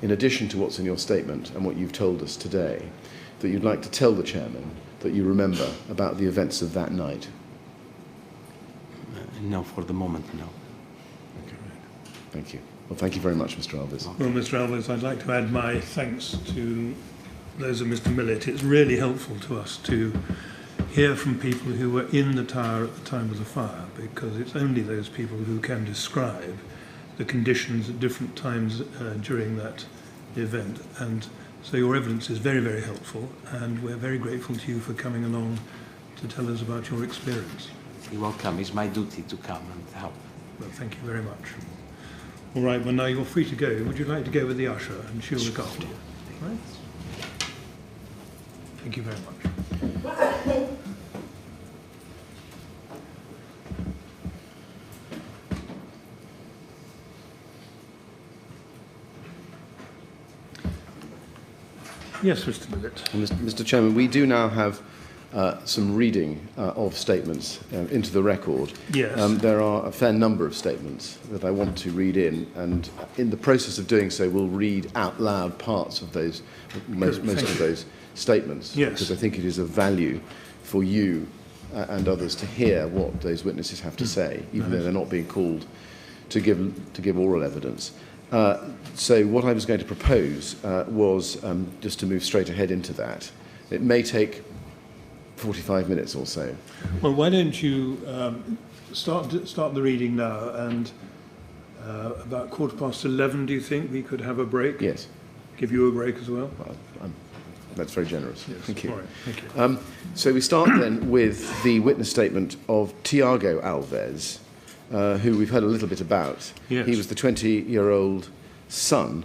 in addition to what's in your statement and what you've told us today, that you'd like to tell the chairman that you remember about the events of that night? No, for the moment, no. Okay, right. Thank you. Well, thank you very much, Mr. Alves. Well, Mr. Alves, I'd like to add my thanks to those of Mr. Millett. It's really helpful to us to hear from people who were in the tower at the time of the fire, because it's only those people who can describe the conditions at different times during that event. And so your evidence is very, very helpful, and we're very grateful to you for coming along to tell us about your experience. You're welcome. It's my duty to come and help. Well, thank you very much. All right, well, now you're free to go. Would you like to go with the usher, and she'll look after you? Right? Thank you very much. Yes, Mr. Millett. Mr. Chairman, we do now have some reading of statements into the record. Yes. There are a fair number of statements that I want to read in, and in the process of doing so, we'll read out loud parts of those, most of those statements. Yes. Because I think it is of value for you and others to hear what those witnesses have to say, even though they're not being called to give oral evidence. So what I was going to propose was just to move straight ahead into that. It may take 45 minutes or so. Well, why don't you start the reading now, and about 11:15, do you think we could have a break? Yes. Give you a break as well? Well, I'm That's very generous. Yes. Thank you. All right. Thank you. So we start then with the witness statement of Tiago Alves, who we've heard a little bit about. Yes. He was the 20-year-old son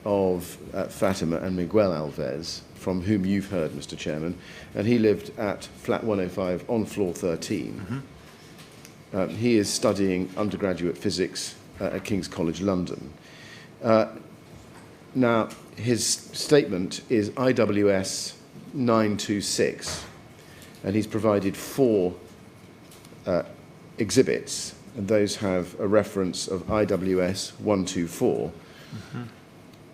of Fatima and Miguel Alves, from whom you've heard, Mr. Chairman, and he lived at flat 105 on floor 13. Mm-hmm. He is studying undergraduate physics at King's College London. Now, his statement is IWS 926, and he's provided 4 exhibits, and those have a reference of IWS 124,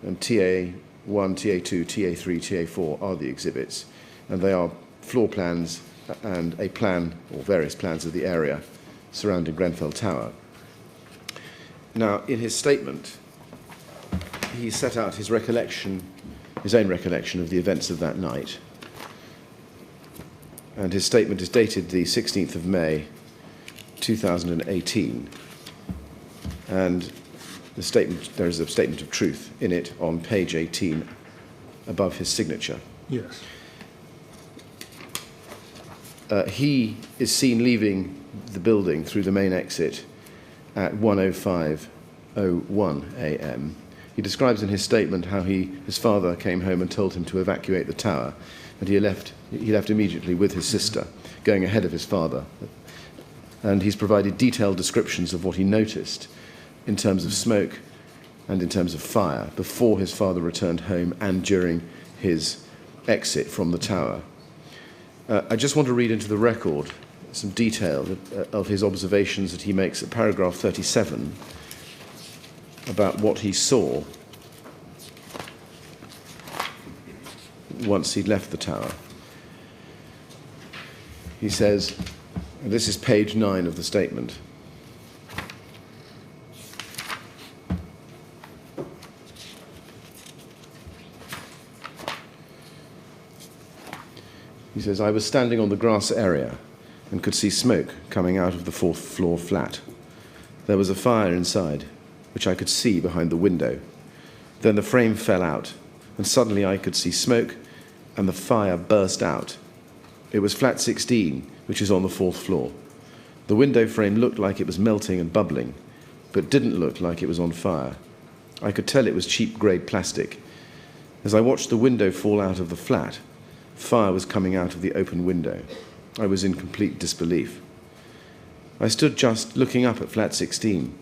and TA1, TA2, TA3, TA4 are the exhibits, and they are floor plans and a plan, or various plans of the area surrounding Grenfell Tower. Now, in his statement, he set out his recollection, his own recollection of the events of that night. And his statement is dated the 16th of May, 2018. And the statement, there is a statement of truth in it on page 18 above his signature. Yes. He is seen leaving the building through the main exit at 1:05:01 a.m. He describes in his statement how his father came home and told him to evacuate the tower, and he left immediately with his sister, going ahead of his father. And he's provided detailed descriptions of what he noticed in terms of smoke and in terms of fire before his father returned home and during his exit from the tower. I just want to read into the record some detail of his observations that he makes at paragraph 37 about what he saw once he'd left the tower. He says, and this is page 9 of the statement, he says, I was standing on the grass area and could see smoke coming out of the 4th floor flat. There was a fire inside, which I could see behind the window. Then the frame fell out, and suddenly I could see smoke, and the fire burst out. It was flat 16, which is on the 4th floor. The window frame looked like it was melting and bubbling, but didn't look like it was on fire. I could tell it was cheap-grade plastic. As I watched the window fall out of the flat, fire was coming out of the open window. I was in complete disbelief. I stood just looking up at flat 16.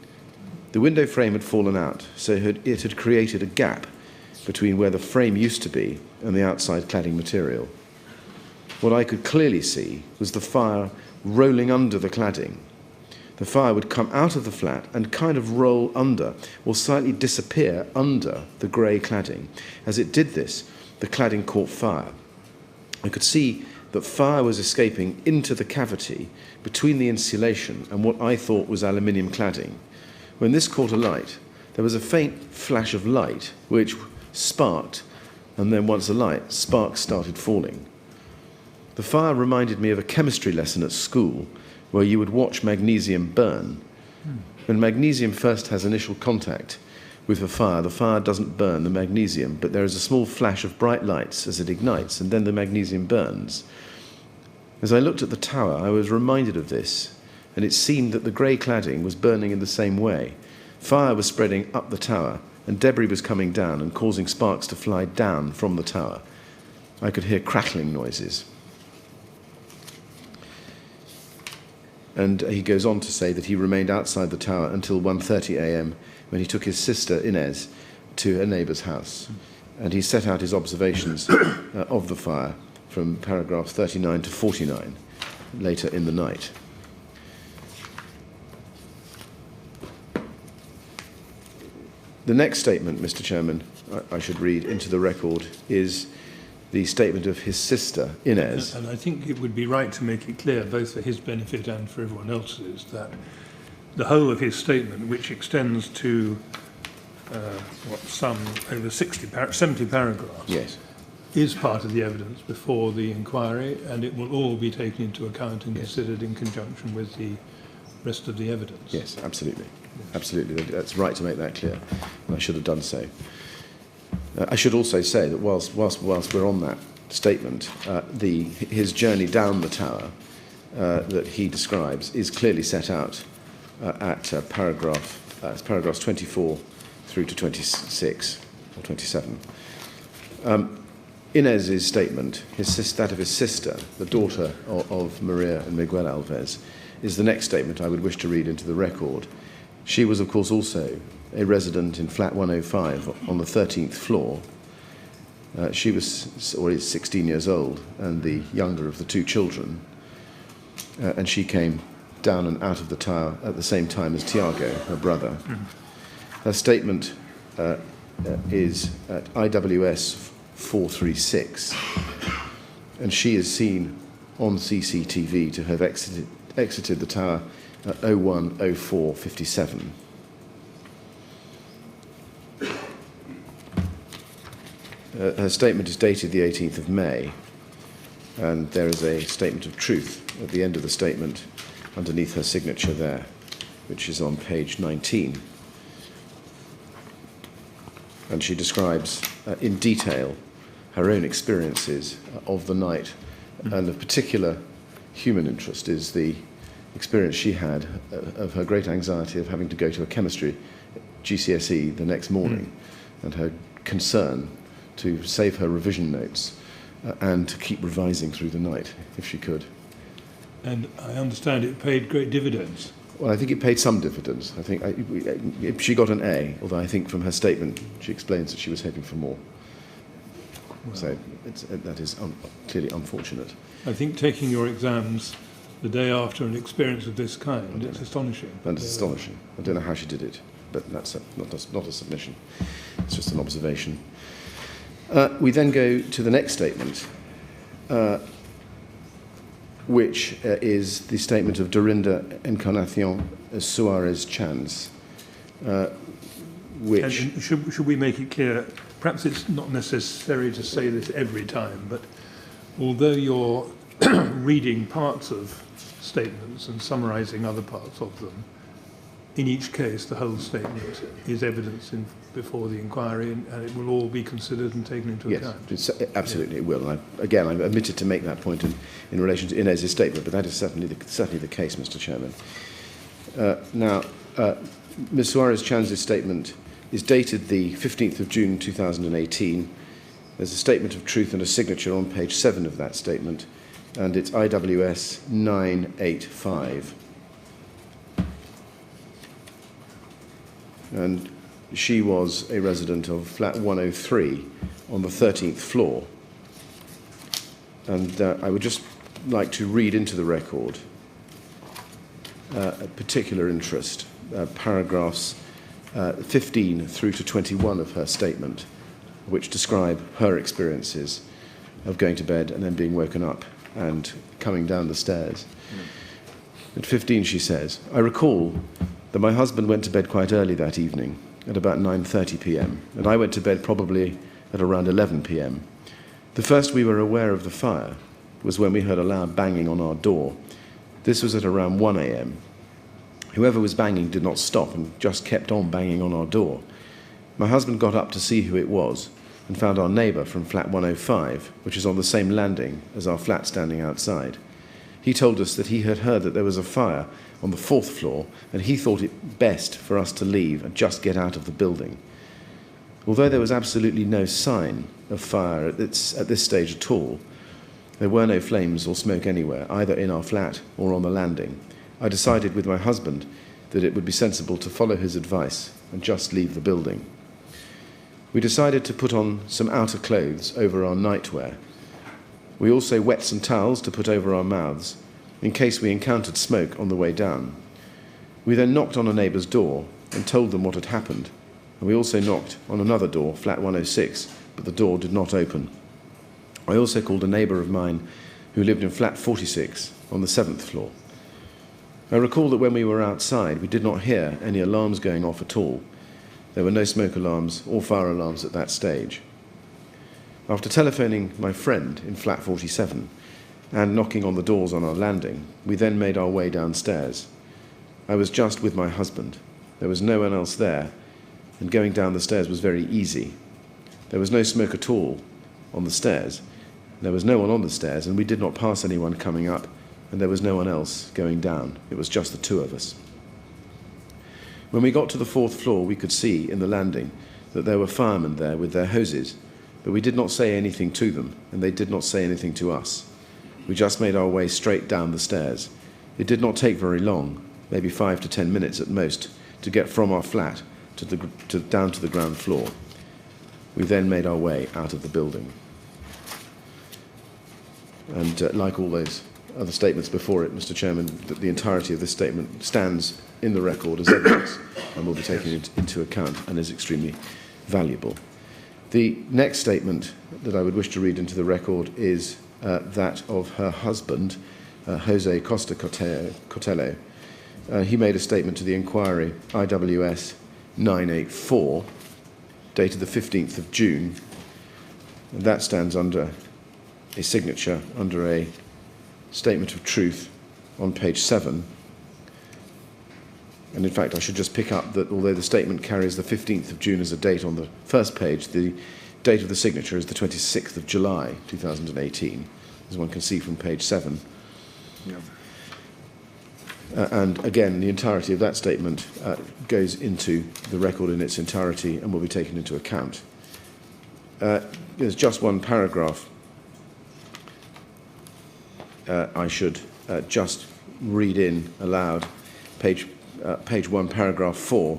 The window frame had fallen out, so it had created a gap between where the frame used to be and the outside cladding material. What I could clearly see was the fire rolling under the cladding. The fire would come out of the flat and kind of roll under, or slightly disappear under the grey cladding. As it did this, the cladding caught fire. I could see that fire was escaping into the cavity between the insulation and what I thought was aluminium cladding. When this caught alight, there was a faint flash of light which sparked, and then once alight, sparks started falling. The fire reminded me of a chemistry lesson at school where you would watch magnesium burn. When magnesium first has initial contact with the fire doesn't burn the magnesium, but there is a small flash of bright lights as it ignites, and then the magnesium burns. As I looked at the tower, I was reminded of this, and it seemed that the grey cladding was burning in the same way. Fire was spreading up the tower, and debris was coming down and causing sparks to fly down from the tower. I could hear crackling noises. And he goes on to say that he remained outside the tower until 1:30 a.m. when he took his sister Inez to a neighbour's house. And he set out his observations of the fire from paragraphs 39 to 49 later in the night. The next statement, Mr. Chairman, I should read into the record, is the statement of his sister, Inez. And I think it would be right to make it clear, both for his benefit and for everyone else's, that the whole of his statement, which extends to some over 70 paragraphs, Yes. is part of the evidence before the inquiry, and it will all be taken into account and considered in conjunction with the rest of the evidence. Yes, absolutely. Absolutely. That's right to make that clear. And I should have done so. I should also say that whilst we're on that statement, his journey down the tower that he describes is clearly set out at paragraphs 24 through to 26 or 27. Inez's statement, that of his sister, the daughter of Maria and Miguel Alves, is the next statement I would wish to read into the record. She was, of course, also a resident in flat 105 on the 13th floor. She was, or is, 16 years old and the younger of the two children, and she came down and out of the tower at the same time as Tiago, her brother. Her statement is at IWS 436, and she is seen on CCTV to have exited the tower at 01:04:57. Her statement is dated the 18th of May, and there is a statement of truth at the end of the statement underneath her signature there, which is on page 19. And she describes in detail her own experiences of the night, and of particular human interest is the experience she had of her great anxiety of having to go to a chemistry GCSE the next morning, and her concern to save her revision notes and to keep revising through the night if she could. And I understand it paid great dividends. Well, I think it paid some dividends. I think she got an A, although I think from her statement she explains that she was hoping for more. Well, so that is clearly unfortunate. I think taking your exams the day after an experience of this kind, it's astonishing. And it's astonishing. I don't know how she did it, but that's not a submission. It's just an observation. We then go to the next statement, which is the statement of Dorinda Encarnacion Suarez Chans, which... And should we make it clear, perhaps it's not necessary to say this every time, but although you're reading parts of statements and summarising other parts of them, in each case the whole statement is evidence before the inquiry, and it will all be considered and taken into account. Yes, absolutely it will. And I'm omitted to make that point in relation to Inez's statement, but that is certainly the case, Mr. Chairman. Now, Ms. Suarez-Chan's statement is dated the 15th of June 2018. There's a statement of truth and a signature on page 7 of that statement, and it's IWS 985. And she was a resident of flat 103 on the 13th floor. And I would just like to read into the record a particular interest, paragraphs 15 through to 21 of her statement, which describe her experiences of going to bed and then being woken up and coming down the stairs. At 15 she says, "I recall that my husband went to bed quite early that evening, at about 9:30 p.m, and I went to bed probably at around 11 p.m. The first we were aware of the fire was when we heard a loud banging on our door. This was at around 1 a.m. Whoever was banging did not stop and just kept on banging on our door. My husband got up to see who it was and found our neighbour from flat 105, which is on the same landing as our flat standing outside. He told us that he had heard that there was a fire on the 4th floor, and he thought it best for us to leave and just get out of the building. Although there was absolutely no sign of fire at this stage at all, there were no flames or smoke anywhere, either in our flat or on the landing. I decided with my husband that it would be sensible to follow his advice and just leave the building. We decided to put on some outer clothes over our nightwear. We also wet some towels to put over our mouths, in case we encountered smoke on the way down. We then knocked on a neighbour's door and told them what had happened, and we also knocked on another door, flat 106, but the door did not open. I also called a neighbour of mine who lived in flat 46 on the 7th floor. I recall that when we were outside, we did not hear any alarms going off at all. There were no smoke alarms or fire alarms at that stage. After telephoning my friend in flat 47 and knocking on the doors on our landing, we then made our way downstairs. I was just with my husband. There was no one else there, and going down the stairs was very easy. There was no smoke at all on the stairs. There was no one on the stairs, and we did not pass anyone coming up, and there was no one else going down. It was just the two of us. When we got to the 4th floor, we could see in the landing that there were firemen there with their hoses, but we did not say anything to them, and they did not say anything to us. We just made our way straight down the stairs. It did not take very long, maybe 5 to 10 minutes at most, to get from our flat down to the ground floor. We then made our way out of the building. And like all those other statements before it, Mr. Chairman, the entirety of this statement stands in the record as evidence and will be taken into account and is extremely valuable. The next statement that I would wish to read into the record is that of her husband, Jose Costa Cotello. He made a statement to the inquiry, IWS 984, dated the 15th of June. And that stands under a signature, under a statement of truth on page 7. And in fact, I should just pick up that although the statement carries the 15th of June as a date on the first page, the date of the signature is the 26th of July 2018, as one can see from page 7. Yeah. And again, the entirety of that statement goes into the record in its entirety and will be taken into account. There's just one paragraph I should just read in aloud, page 1, paragraph 4.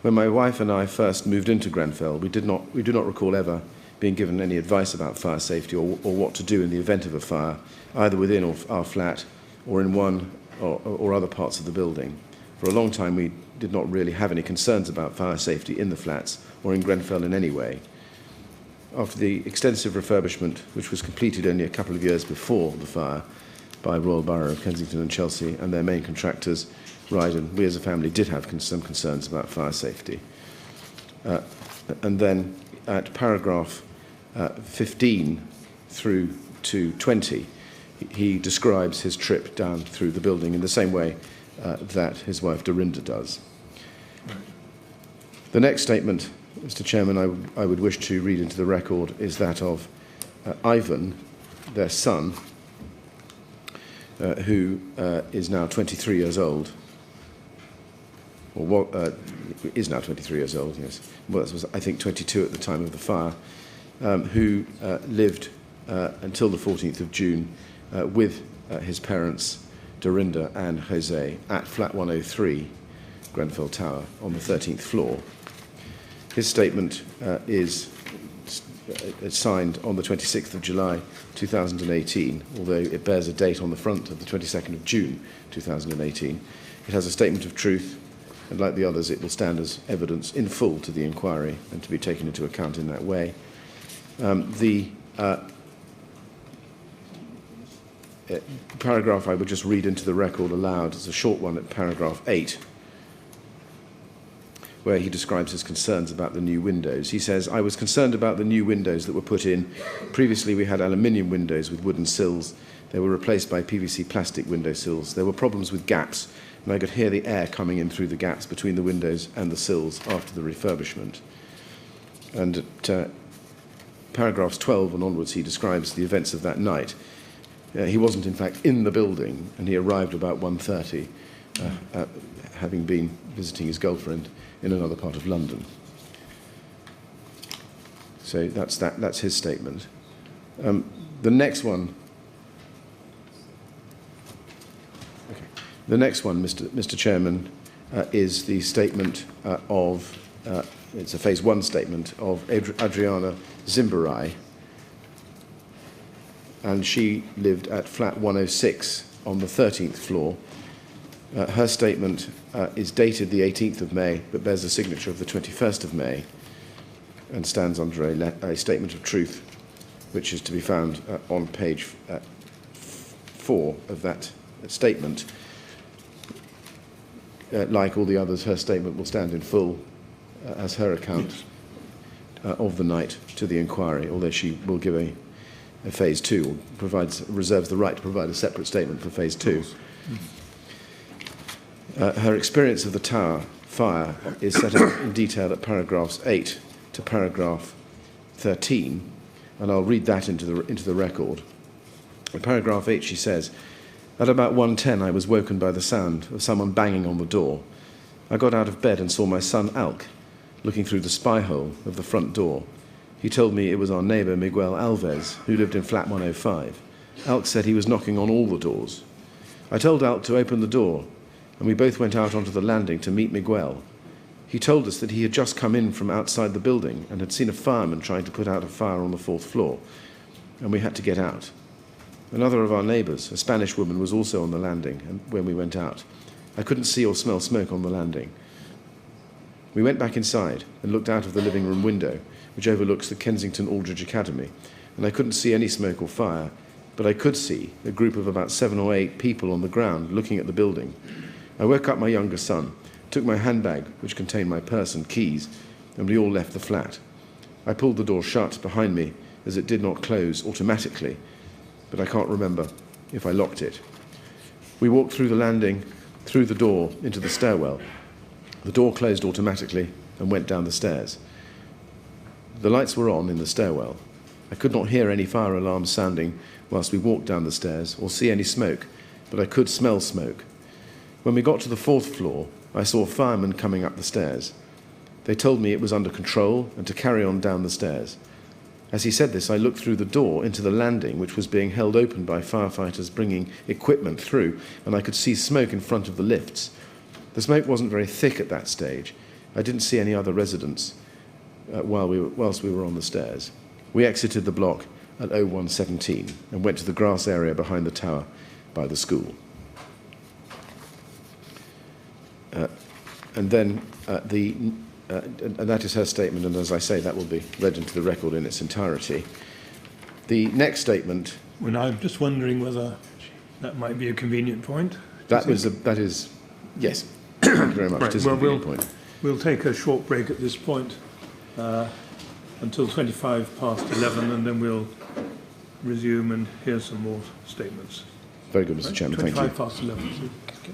When my wife and I first moved into Grenfell, we do not recall ever being given any advice about fire safety or what to do in the event of a fire, either within our flat or in one or other parts of the building. For a long time, we did not really have any concerns about fire safety in the flats or in Grenfell in any way. After the extensive refurbishment, which was completed only a couple of years before the fire by Royal Borough of Kensington and Chelsea and their main contractors, Ryden, we as a family did have some concerns about fire safety. And then at paragraph 15 through to 20, he describes his trip down through the building in the same way that his wife Dorinda does. The next statement, Mr. Chairman, I would wish to read into the record is that of Ivan, their son, who is now 23 years old, or is now 23 years old, yes. Well, was, I think, 22 at the time of the fire, who lived until the 14th of June with his parents, Dorinda and Jose, at flat 103, Grenfell Tower, on the 13th floor. His statement is signed on the 26th of July 2018, although it bears a date on the front of the 22nd of June 2018. It has a statement of truth, and like the others, it will stand as evidence in full to the inquiry and to be taken into account in that way. The paragraph I would just read into the record aloud is a short one at paragraph 8, where he describes his concerns about the new windows. He says, I was concerned about the new windows that were put in. Previously we had aluminium windows with wooden sills. They were replaced by PVC plastic window sills. There were problems with gaps, and I could hear the air coming in through the gaps between the windows and the sills after the refurbishment. And at paragraphs 12 and onwards, he describes the events of that night. He wasn't, in fact, in the building, and he arrived about 1:30, having been visiting his girlfriend in another part of London. So that's his statement. The next one, Mr. Chairman, is the statement of, it's a phase 1 statement of Adriana Zimbarai, and she lived at flat 106 on the 13th floor. Her statement is dated the 18th of May, but bears the signature of the 21st of May, and stands under a statement of truth, which is to be found on page 4 of that statement. Like all the others, her statement will stand in full as her account of the night to the inquiry, although she will give a phase 2, or reserves the right to provide a separate statement for phase 2. Her experience of the tower fire is set out in detail at paragraphs 8 to paragraph 13, and I'll read that into the record. In paragraph 8, she says, "At about 1:10, I was woken by the sound of someone banging on the door. I got out of bed and saw my son Alk looking through the spy hole of the front door. He told me it was our neighbour Miguel Alves, who lived in flat 105. Alk said he was knocking on all the doors. I told Alk to open the door, and we both went out onto the landing to meet Miguel. He told us that he had just come in from outside the building and had seen a fireman trying to put out a fire on the 4th floor, and we had to get out. Another of our neighbours, a Spanish woman, was also on the landing and when we went out. I couldn't see or smell smoke on the landing. We went back inside and looked out of the living room window, which overlooks the Kensington Aldridge Academy, and I couldn't see any smoke or fire, but I could see a group of about 7 or 8 people on the ground looking at the building. I woke up my younger son, took my handbag, which contained my purse and keys, and we all left the flat. I pulled the door shut behind me as it did not close automatically, but I can't remember if I locked it. We walked through the landing, through the door, into the stairwell. The door closed automatically and went down the stairs. The lights were on in the stairwell. I could not hear any fire alarms sounding whilst we walked down the stairs or see any smoke, but I could smell smoke. When we got to the 4th floor, I saw firemen coming up the stairs. They told me it was under control and to carry on down the stairs. As he said this, I looked through the door into the landing, which was being held open by firefighters bringing equipment through, and I could see smoke in front of the lifts. The smoke wasn't very thick at that stage. I didn't see any other residents whilst we were on the stairs. We exited the block at 01:17 and went to the grass area behind the tower by the school. And that is her statement, and as I say, that will be read into the record in its entirety. The next statement. Well, I'm just wondering whether that might be a convenient point. That is, yes. Thank you very much. Right. It is a convenient point. We'll take a short break at this point until 11:25, and then we'll resume and hear some more statements. Very good, Mr. Chairman. Thank you. 11:25. Okay.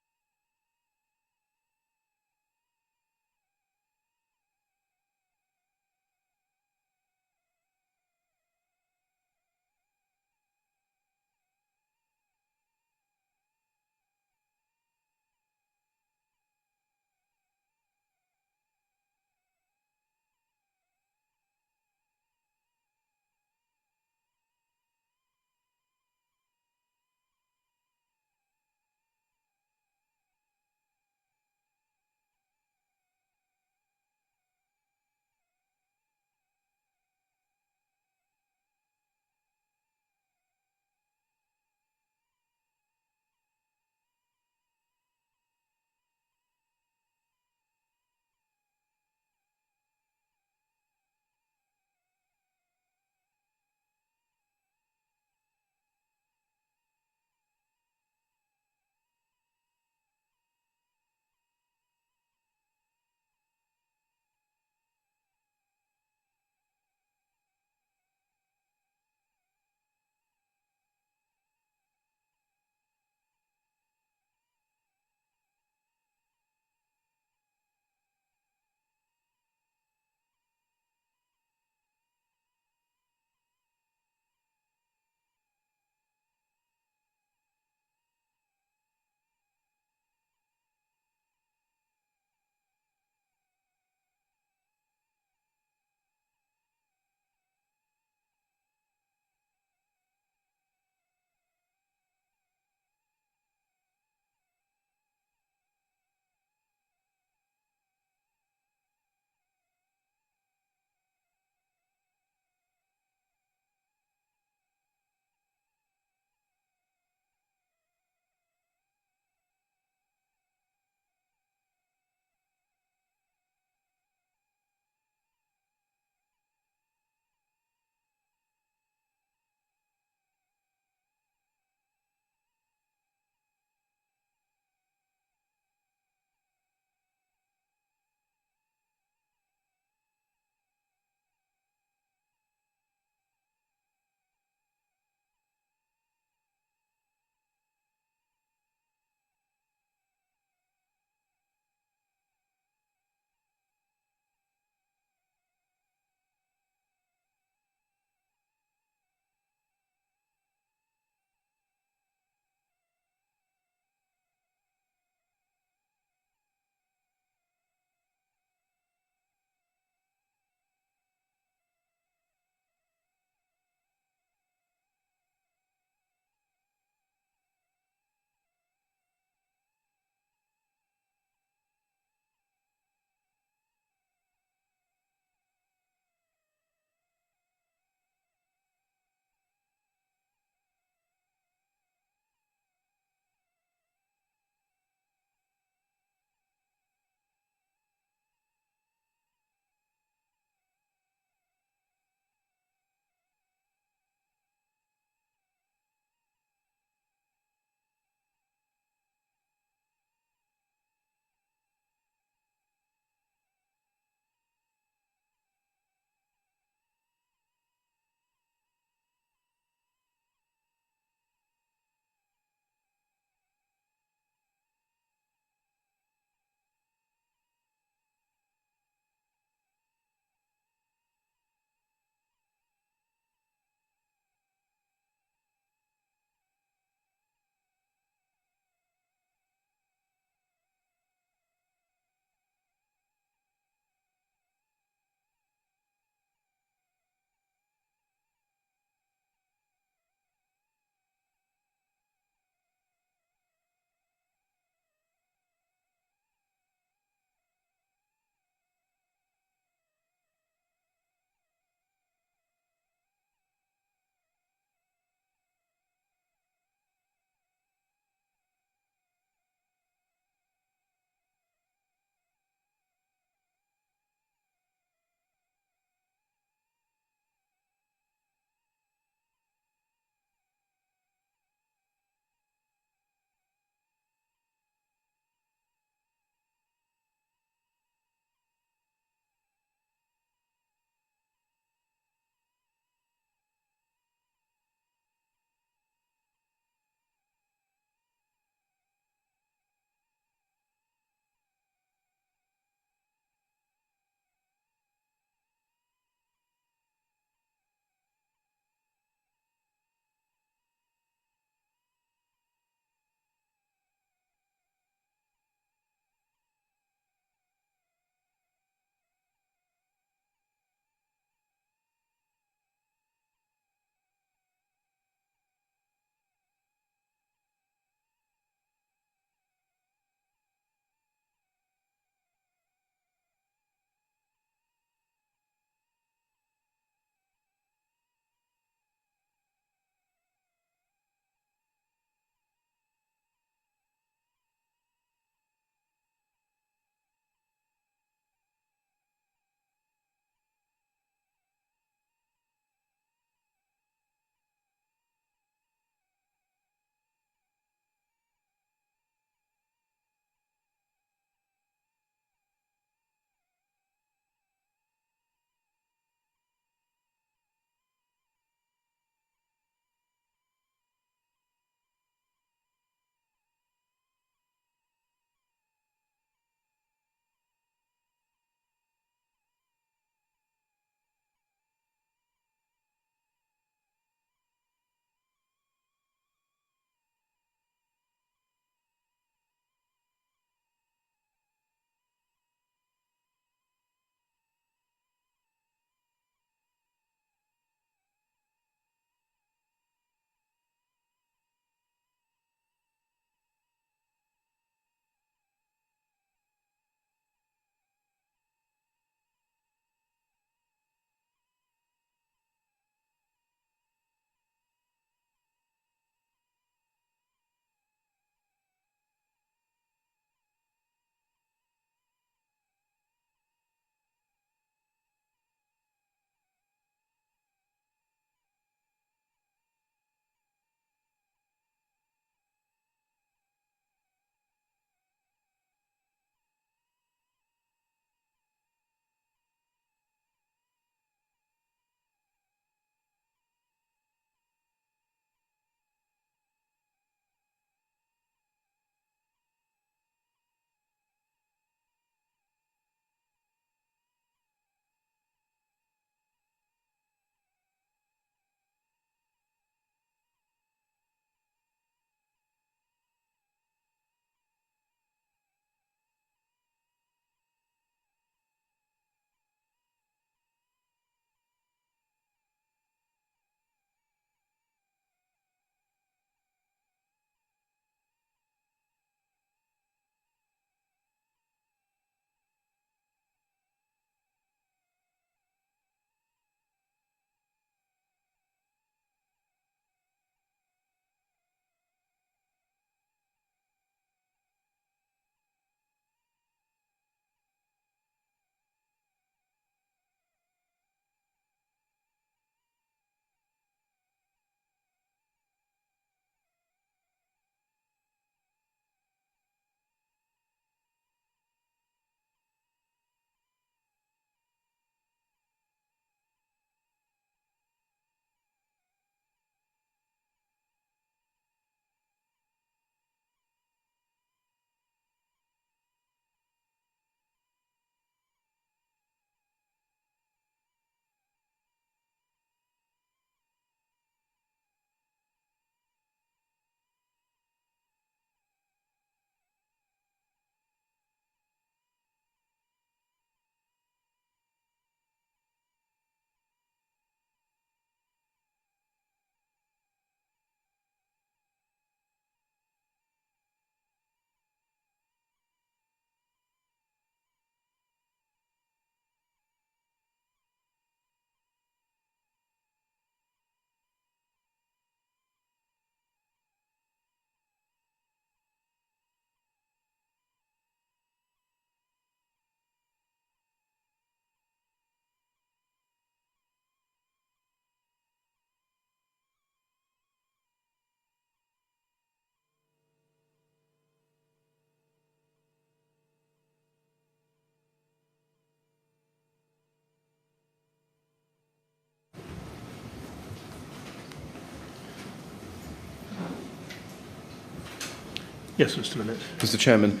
Yes, Mr. Millett. Mr. Chairman,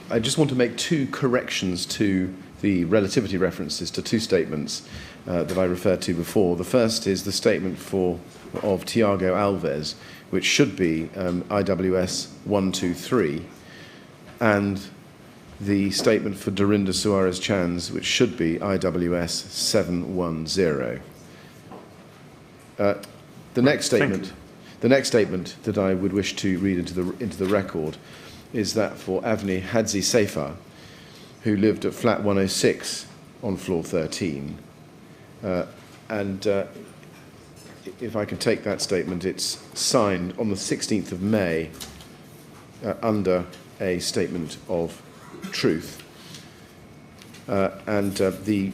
I just want to make two corrections to the relativity references to two statements that I referred to before. The first is the statement of Tiago Alves, which should be IWS 123, and the statement for Dorinda Suarez Chans, which should be IWS 710. The next statement that I would wish to read into the record is that for Avni Hadzi Sefar, who lived at flat 106 on floor 13. If I can take that statement, it's signed on the 16th of May under a statement of truth. The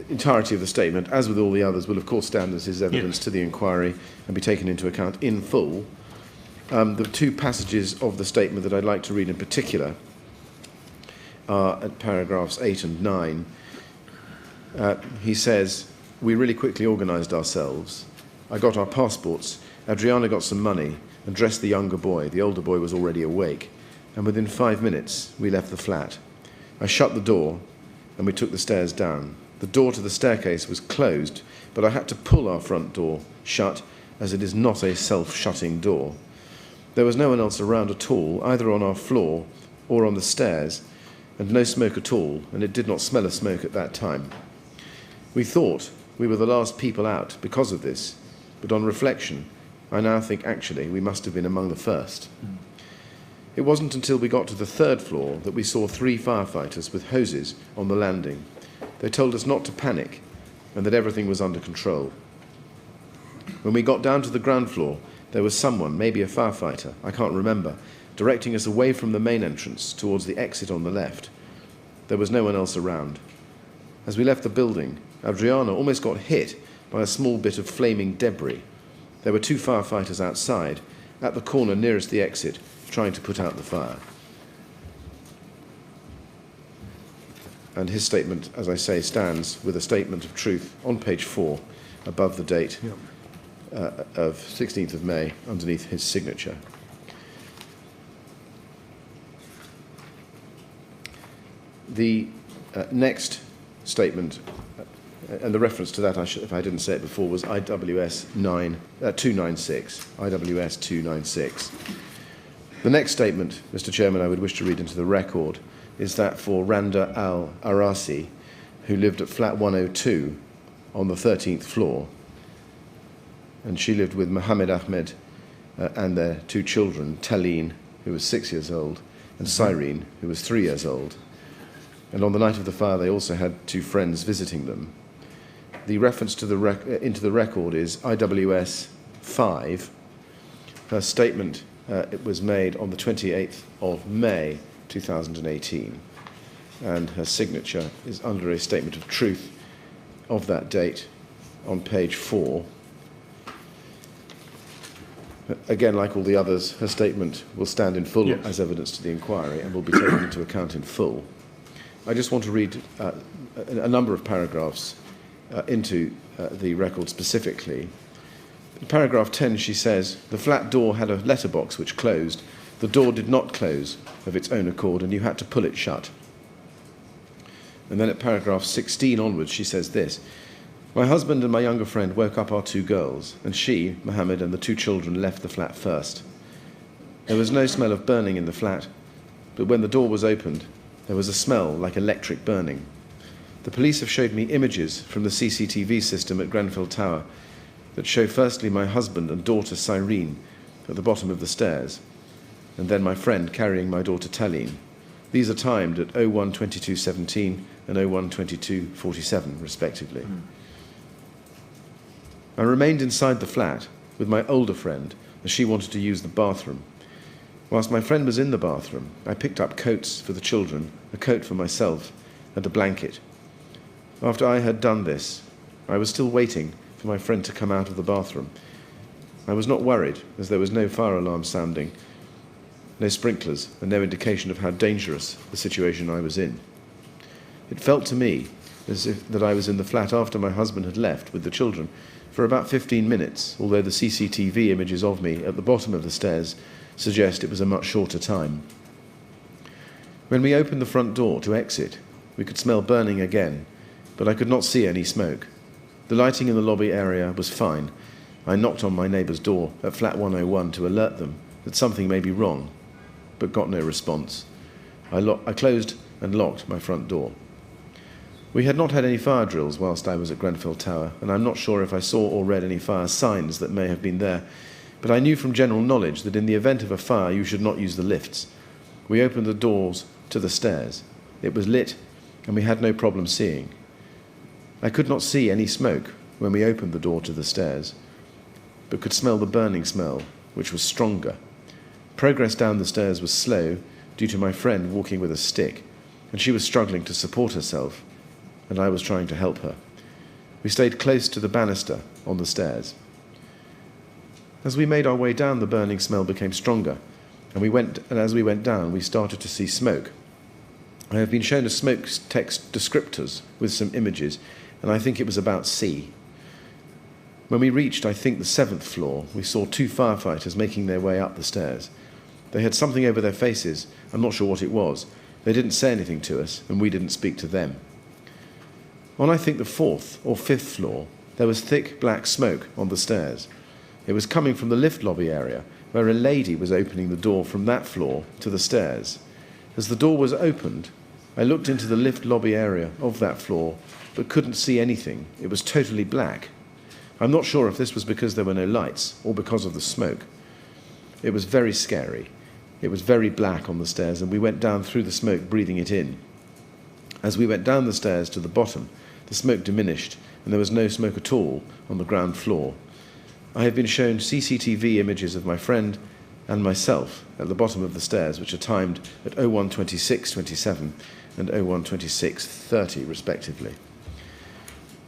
entirety of the statement, as with all the others, will of course stand as his evidence to the inquiry and be taken into account in full. The two passages of the statement that I'd like to read in particular are at paragraphs 8 and 9. He says, "We really quickly organised ourselves. I got our passports, Adriana got some money and dressed the younger boy. The older boy was already awake. And within 5 minutes, we left the flat. I shut the door and we took the stairs down. The door to the staircase was closed, but I had to pull our front door shut, as it is not a self-shutting door. There was no one else around at all, either on our floor or on the stairs, and no smoke at all, and it did not smell of smoke at that time. We thought we were the last people out because of this, but on reflection, I now think actually we must have been among the first. It wasn't until we got to the third floor that we saw 3 firefighters with hoses on the landing. They told us not to panic and that everything was under control. When we got down to the ground floor, there was someone, maybe a firefighter, I can't remember, directing us away from the main entrance towards the exit on the left. There was no one else around. As we left the building, Adriana almost got hit by a small bit of flaming debris. There were 2 firefighters outside, at the corner nearest the exit, trying to put out the fire." And his statement, as I say, stands with a statement of truth on page 4, above the date of 16th of May, underneath his signature. The next statement, and the reference to that, if I didn't say it before, was IWS 296. IWS 296. The next statement, Mr. Chairman, I would wish to read into the record is that for Randa Al-Arasi, who lived at flat 102 on the 13th floor, and she lived with Mohammed Ahmed and their 2 children, Taline, who was 6 years old, and Cyrene, who was 3 years old. And on the night of the fire, they also had 2 friends visiting them. The reference to into the record is IWS 5. Her statement it was made on the 28th of May 2018, and her signature is under a statement of truth of that date on page 4. Again, like all the others, her statement will stand in full as evidence to the inquiry and will be taken into account in full. I just want to read a number of paragraphs into the record specifically. In paragraph 10, she says, "The flat door had a letterbox which closed. The door did not close of its own accord, and you had to pull it shut." And then at paragraph 16 onwards, she says this, "My husband and my younger friend woke up our 2 girls, and she, Mohammed, and the 2 children left the flat first. There was no smell of burning in the flat, but when the door was opened, there was a smell like electric burning. The police have showed me images from the CCTV system at Grenfell Tower that show firstly my husband and daughter Cyrene at the bottom of the stairs, and then my friend carrying my daughter Taline. These are timed at 01:22:17 and 01:22:47, respectively. I remained inside the flat with my older friend as she wanted to use the bathroom. Whilst my friend was in the bathroom, I picked up coats for the children, a coat for myself, and a blanket. After I had done this, I was still waiting for my friend to come out of the bathroom. I was not worried, as there was no fire alarm sounding, no sprinklers, and no indication of how dangerous the situation I was in. It felt to me as if that I was in the flat after my husband had left with the children for about 15 minutes, although the CCTV images of me at the bottom of the stairs suggest it was a much shorter time. When we opened the front door to exit, we could smell burning again, but I could not see any smoke. The lighting in the lobby area was fine. I knocked on my neighbour's door at flat 101 to alert them that something may be wrong, but got no response. I closed and locked my front door. We had not had any fire drills whilst I was at Grenfell Tower, and I'm not sure if I saw or read any fire signs that may have been there, but I knew from general knowledge that in the event of a fire you should not use the lifts. We opened the doors to the stairs. It was lit, and we had no problem seeing. I could not see any smoke when we opened the door to the stairs, but could smell the burning smell, which was stronger. Progress down the stairs was slow due to my friend walking with a stick, and she was struggling to support herself, and I was trying to help her. We stayed close to the banister on the stairs. As we made our way down, the burning smell became stronger, and as we went down, we started to see smoke. I have been shown a smoke text descriptors with some images, and I think it was about C. When we reached, I think, the 7th floor, we saw 2 firefighters making their way up the stairs. They had something over their faces. I'm not sure what it was. They didn't say anything to us, and we didn't speak to them. On, I think, the 4th or 5th floor, there was thick black smoke on the stairs. It was coming from the lift lobby area, where a lady was opening the door from that floor to the stairs. As the door was opened, I looked into the lift lobby area of that floor, but couldn't see anything. It was totally black. I'm not sure if this was because there were no lights or because of the smoke. It was very scary. It was very black on the stairs, and we went down through the smoke, breathing it in. As we went down the stairs to the bottom, the smoke diminished, and there was no smoke at all on the ground floor. I have been shown CCTV images of my friend and myself at the bottom of the stairs, which are timed at 01:26:27 and 01:26:30, respectively.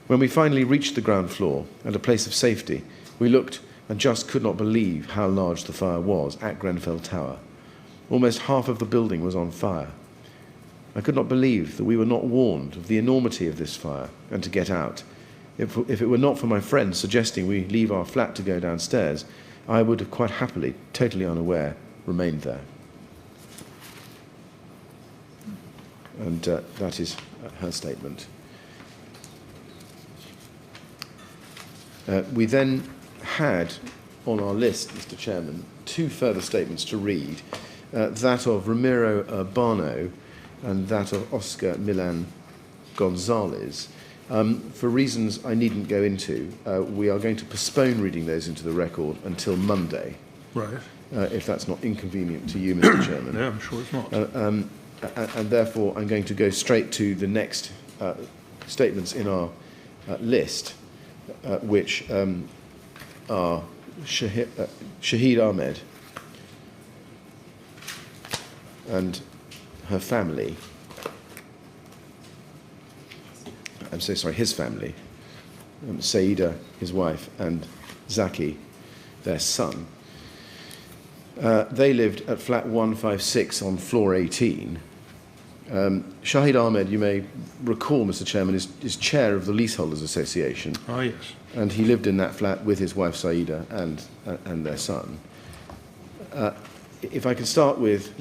When we finally reached the ground floor and a place of safety, we looked and just could not believe how large the fire was at Grenfell Tower. Almost half of the building was on fire. I could not believe that we were not warned of the enormity of this fire and to get out. If it were not for my friend suggesting we leave our flat to go downstairs, I would have quite happily, totally unaware, remained there. And that is her statement. We then had on our list, Mr. Chairman, 2 further statements to read, that of Ramiro Urbano and that of Oscar Milan Gonzalez. For reasons I needn't go into, we are going to postpone reading those into the record until Monday. Right. If that's not inconvenient to you, Mr. Chairman. No, I'm sure it's not. And therefore, I'm going to go straight to the next statements in our list, which are Shahid Ahmed and her family. I'm so sorry, his family, Saida, his wife, and Zaki, their son. They lived at flat 156 on floor 18. Shahid Ahmed, you may recall, Mr. Chairman, is chair of the Leaseholders Association. Ah, yes. And he lived in that flat with his wife Saida and their son. If I can start with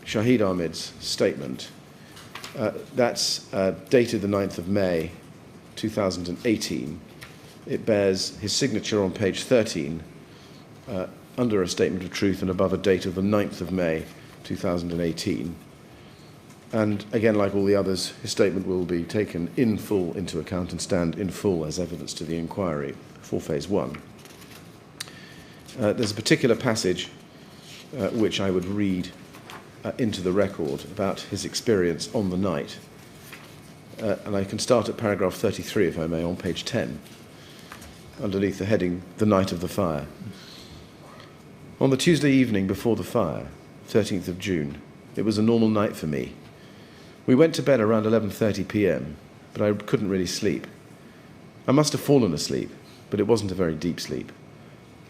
Shahid Ahmed's statement. That's dated the 9th of May 2018. It bears his signature on page 13 under a statement of truth and above a date of the 9th of May 2018. And again, like all the others, his statement will be taken in full into account and stand in full as evidence to the inquiry for phase 1. There's a particular passage which I would read into the record about his experience on the night. And I can start at paragraph 33, if I may, on page 10, underneath the heading, The Night of the Fire. On the Tuesday evening before the fire, 13th of June, it was a normal night for me. We went to bed around 11:30 p.m., but I couldn't really sleep. I must have fallen asleep, but it wasn't a very deep sleep.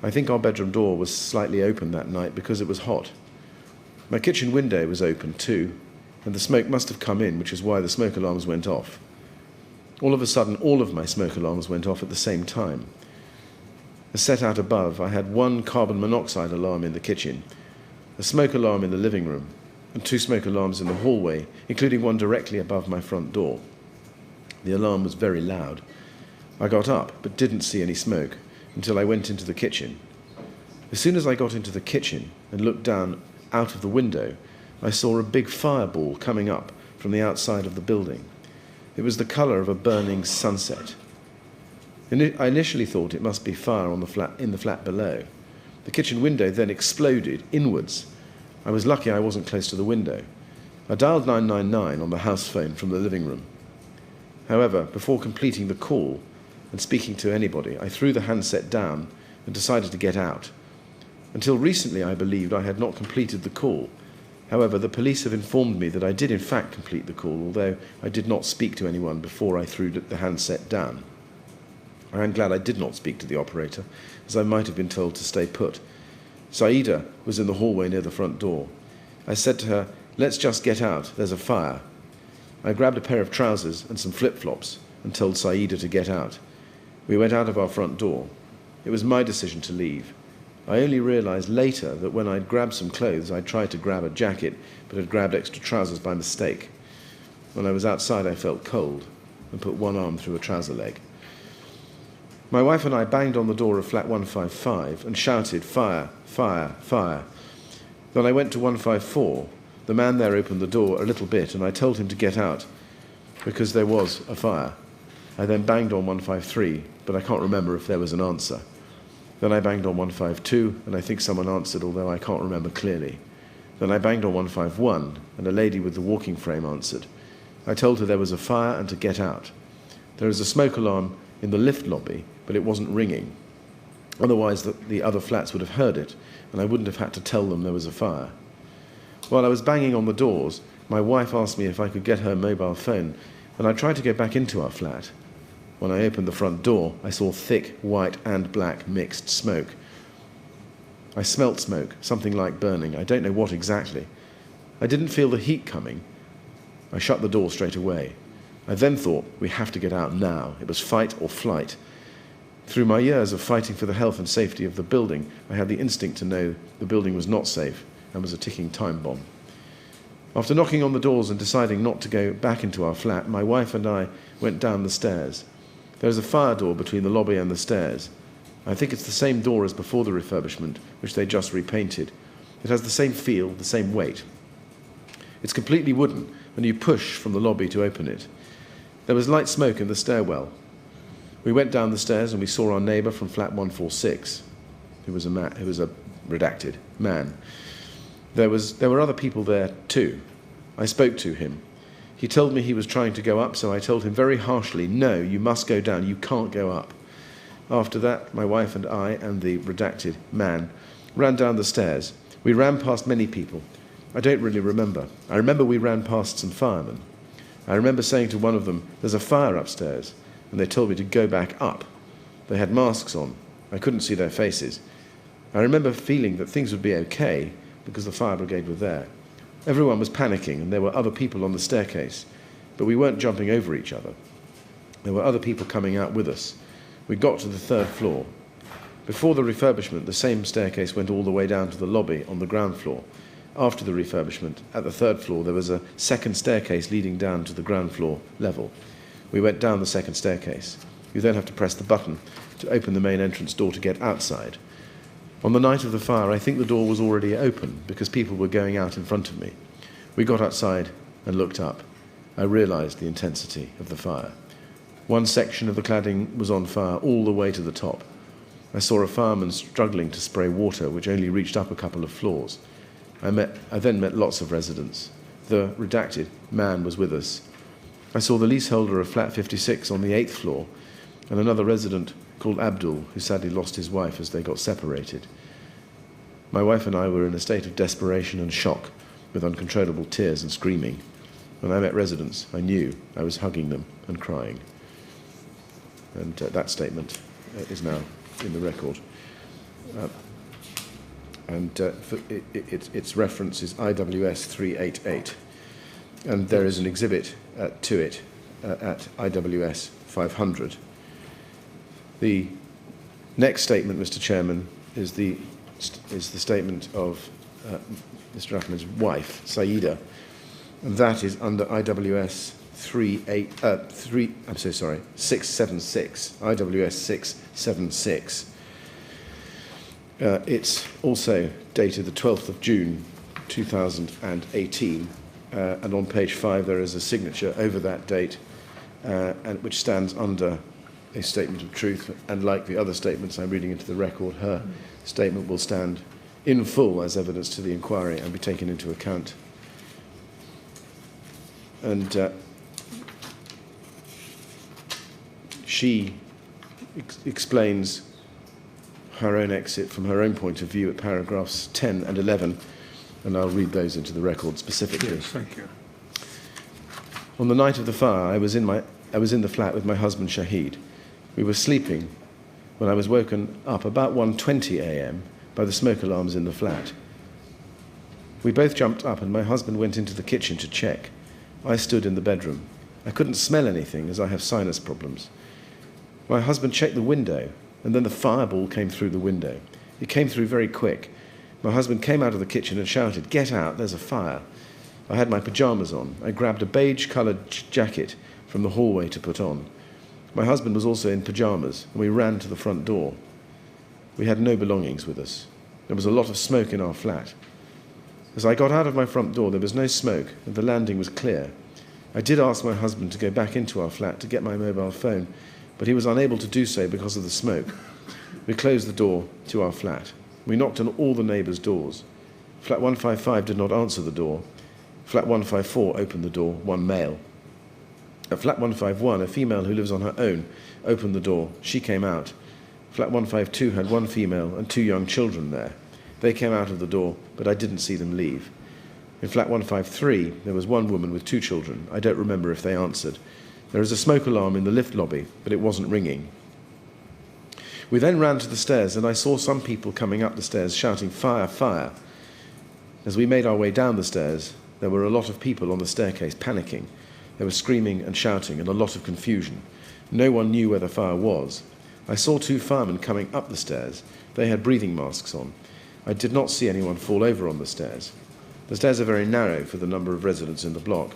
I think our bedroom door was slightly open that night because it was hot. My kitchen window was open too, and the smoke must have come in, which is why the smoke alarms went off. All of a sudden, all of my smoke alarms went off at the same time. As set out above, I had one carbon monoxide alarm in the kitchen, a smoke alarm in the living room, and 2 smoke alarms in the hallway, including one directly above my front door. The alarm was very loud. I got up, but didn't see any smoke until I went into the kitchen. As soon as I got into the kitchen and looked down out of the window, I saw a big fireball coming up from the outside of the building. It was the colour of a burning sunset. I initially thought it must be fire on in the flat below. The kitchen window then exploded inwards. I was lucky I wasn't close to the window. I dialed 999 on the house phone from the living room. However, before completing the call and speaking to anybody, I threw the handset down and decided to get out. Until recently, I believed I had not completed the call. However, the police have informed me that I did in fact complete the call, although I did not speak to anyone before I threw the handset down. I am glad I did not speak to the operator, as I might have been told to stay put. Saida was in the hallway near the front door. I said to her, "Let's just get out, there's a fire." I grabbed a pair of trousers and some flip-flops and told Saida to get out. We went out of our front door. It was my decision to leave. I only realised later that when I'd grabbed some clothes, I'd tried to grab a jacket, but had grabbed extra trousers by mistake. When I was outside, I felt cold and put one arm through a trouser leg. My wife and I banged on the door of flat 155 and shouted, "Fire, fire, fire." Then I went to 154. The man there opened the door a little bit and I told him to get out because there was a fire. I then banged on 153, but I can't remember if there was an answer. Then I banged on 152 and I think someone answered, although I can't remember clearly. Then I banged on 151 and a lady with the walking frame answered. I told her there was a fire and to get out. There is a smoke alarm in the lift lobby, but it wasn't ringing. Otherwise, the other flats would have heard it, and I wouldn't have had to tell them there was a fire. While I was banging on the doors, my wife asked me if I could get her mobile phone, and I tried to go back into our flat. When I opened the front door, I saw thick white and black mixed smoke. I smelt smoke, something like burning. I don't know what exactly. I didn't feel the heat coming. I shut the door straight away. I then thought, we have to get out now. It was fight or flight. Through my years of fighting for the health and safety of the building, I had the instinct to know the building was not safe and was a ticking time bomb. After knocking on the doors and deciding not to go back into our flat, my wife and I went down the stairs. There is a fire door between the lobby and the stairs. I think it's the same door as before the refurbishment, which they just repainted. It has the same feel, the same weight. It's completely wooden, and you push from the lobby to open it. There was light smoke in the stairwell. We went down the stairs and we saw our neighbour from flat 146, who was a redacted man. There were other people there too. I spoke to him. He told me he was trying to go up, so I told him very harshly, "No, you must go down, you can't go up." After that, my wife and I and the redacted man ran down the stairs. We ran past many people. I don't really remember. I remember we ran past some firemen. I remember saying to one of them, "There's a fire upstairs," and they told me to go back up. They had masks on. I couldn't see their faces. I remember feeling that things would be okay because the fire brigade were there. Everyone was panicking and there were other people on the staircase, but we weren't jumping over each other. There were other people coming out with us. We got to the 3rd floor. Before the refurbishment, the same staircase went all the way down to the lobby on the ground floor. After the refurbishment, at the 3rd floor, there was a second staircase leading down to the ground floor level. We went down the second staircase. You then have to press the button to open the main entrance door to get outside. On the night of the fire, I think the door was already open because people were going out in front of me. We got outside and looked up. I realised the intensity of the fire. One section of the cladding was on fire all the way to the top. I saw a fireman struggling to spray water, which only reached up a couple of floors. I then met lots of residents. The redacted man was with us. I saw the leaseholder of flat 56 on the 8th floor and another resident called Abdul, who sadly lost his wife as they got separated. My wife and I were in a state of desperation and shock, with uncontrollable tears and screaming. When I met residents, I knew I was hugging them and crying. And that statement is now in the record. Its reference is IWS 388. And there is an exhibit to it at IWS 500. The next statement, Mr. Chairman, is the statement of Mr. Ahmed's wife, Saida, and that is under IWS 676, IWS 676. It's also dated the 12th of June 2018, and on page 5 there is a signature over that date, and which stands under a statement of truth, and like the other statements I'm reading into the record, her statement will stand in full as evidence to the inquiry and be taken into account. And she explains her own exit from her own point of view at paragraphs 10 and 11, and I'll read those into the record specifically. Yes, thank you. On the night of the fire, I was in the flat with my husband Shahid. We were sleeping when I was woken up about 1:20 a.m. by the smoke alarms in the flat. We both jumped up and my husband went into the kitchen to check. I stood in the bedroom. I couldn't smell anything as I have sinus problems. My husband checked the window, and then the fireball came through the window. It came through very quick. My husband came out of the kitchen and shouted, "Get out, there's a fire." I had my pyjamas on. I grabbed a beige-coloured jacket from the hallway to put on. My husband was also in pyjamas, and we ran to the front door. We had no belongings with us. There was a lot of smoke in our flat. As I got out of my front door, there was no smoke, and the landing was clear. I did ask my husband to go back into our flat to get my mobile phone, but he was unable to do so because of the smoke. We closed the door to our flat. We knocked on all the neighbours' doors. Flat 155 did not answer the door. Flat 154 opened the door, one male. At flat 151, a female who lives on her own opened the door. She came out. Flat 152 had one female and two young children there. They came out of the door, but I didn't see them leave. In flat 153, there was one woman with two children. I don't remember if they answered. There is a smoke alarm in the lift lobby, but it wasn't ringing. We then ran to the stairs, and I saw some people coming up the stairs shouting, "Fire, fire." As we made our way down the stairs, there were a lot of people on the staircase panicking. There was screaming and shouting and a lot of confusion. No one knew where the fire was. I saw two firemen coming up the stairs. They had breathing masks on. I did not see anyone fall over on the stairs. The stairs are very narrow for the number of residents in the block.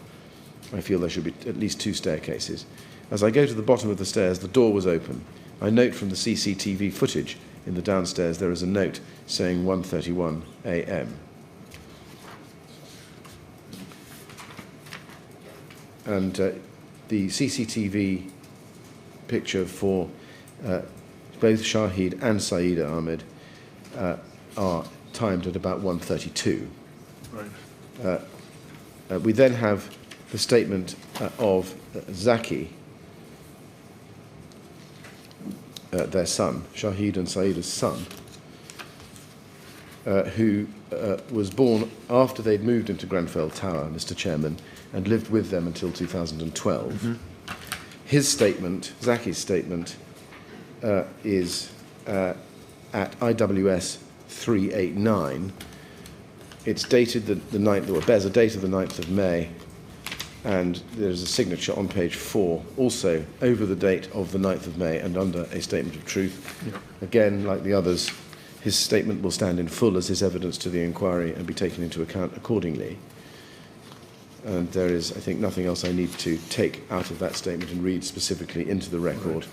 I feel there should be at least two staircases. As I go to the bottom of the stairs, the door was open. I note from the CCTV footage in the downstairs there is a note saying 1:31 a.m. And the CCTV picture for both Shahid and Saida Ahmed are timed at about 1:32. Right. We then have the statement of Zaki, their son, Shahid and Saida's son, who was born after they'd moved into Grenfell Tower, Mr. Chairman, and lived with them until 2012. Mm-hmm. His statement, Zaki's statement, is at IWS 389. It's dated the 9th, or bears a date of the 9th of May, and there's a signature on page 4, also over the date of the 9th of May and under a statement of truth. Yeah. Again, like the others, his statement will stand in full as his evidence to the inquiry and be taken into account accordingly. And there is, I think, nothing else I need to take out of that statement and read specifically into the record.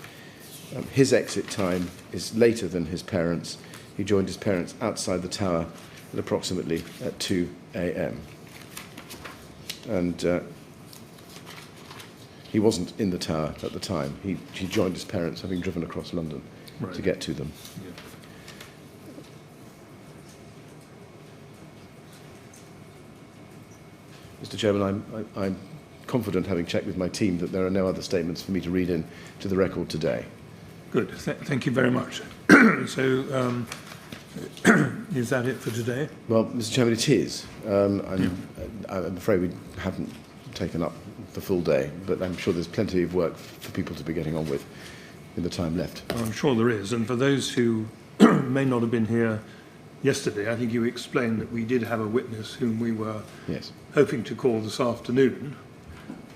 Right. His exit time is later than his parents'. He joined his parents outside the tower at approximately at 2 a.m. And he wasn't in the tower at the time. He joined his parents, having driven across London to get to them. Yeah. Mr. Chairman, I'm confident, having checked with my team, that there are no other statements for me to read in to the record today. Good. Thank you very much. So, is that it for today? Well, Mr. Chairman, it is. I'm afraid we haven't taken up the full day, but I'm sure there's plenty of work for people to be getting on with in the time left. Well, I'm sure there is. And for those who may not have been here yesterday, I think you explained that we did have a witness whom we were hoping to call this afternoon,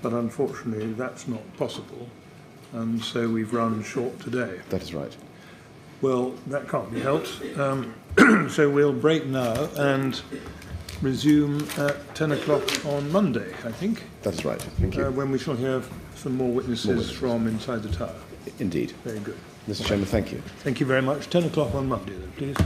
but unfortunately that's not possible, and so we've run short today. That is right. Well, that can't be helped. So we'll break now and resume at 10 o'clock on Monday, I think, That's right. Thank you. when we shall hear some more witnesses from inside the tower. Indeed. Very good. Mr. Chairman, thank you. Thank you very much. 10 o'clock on Monday, then, please.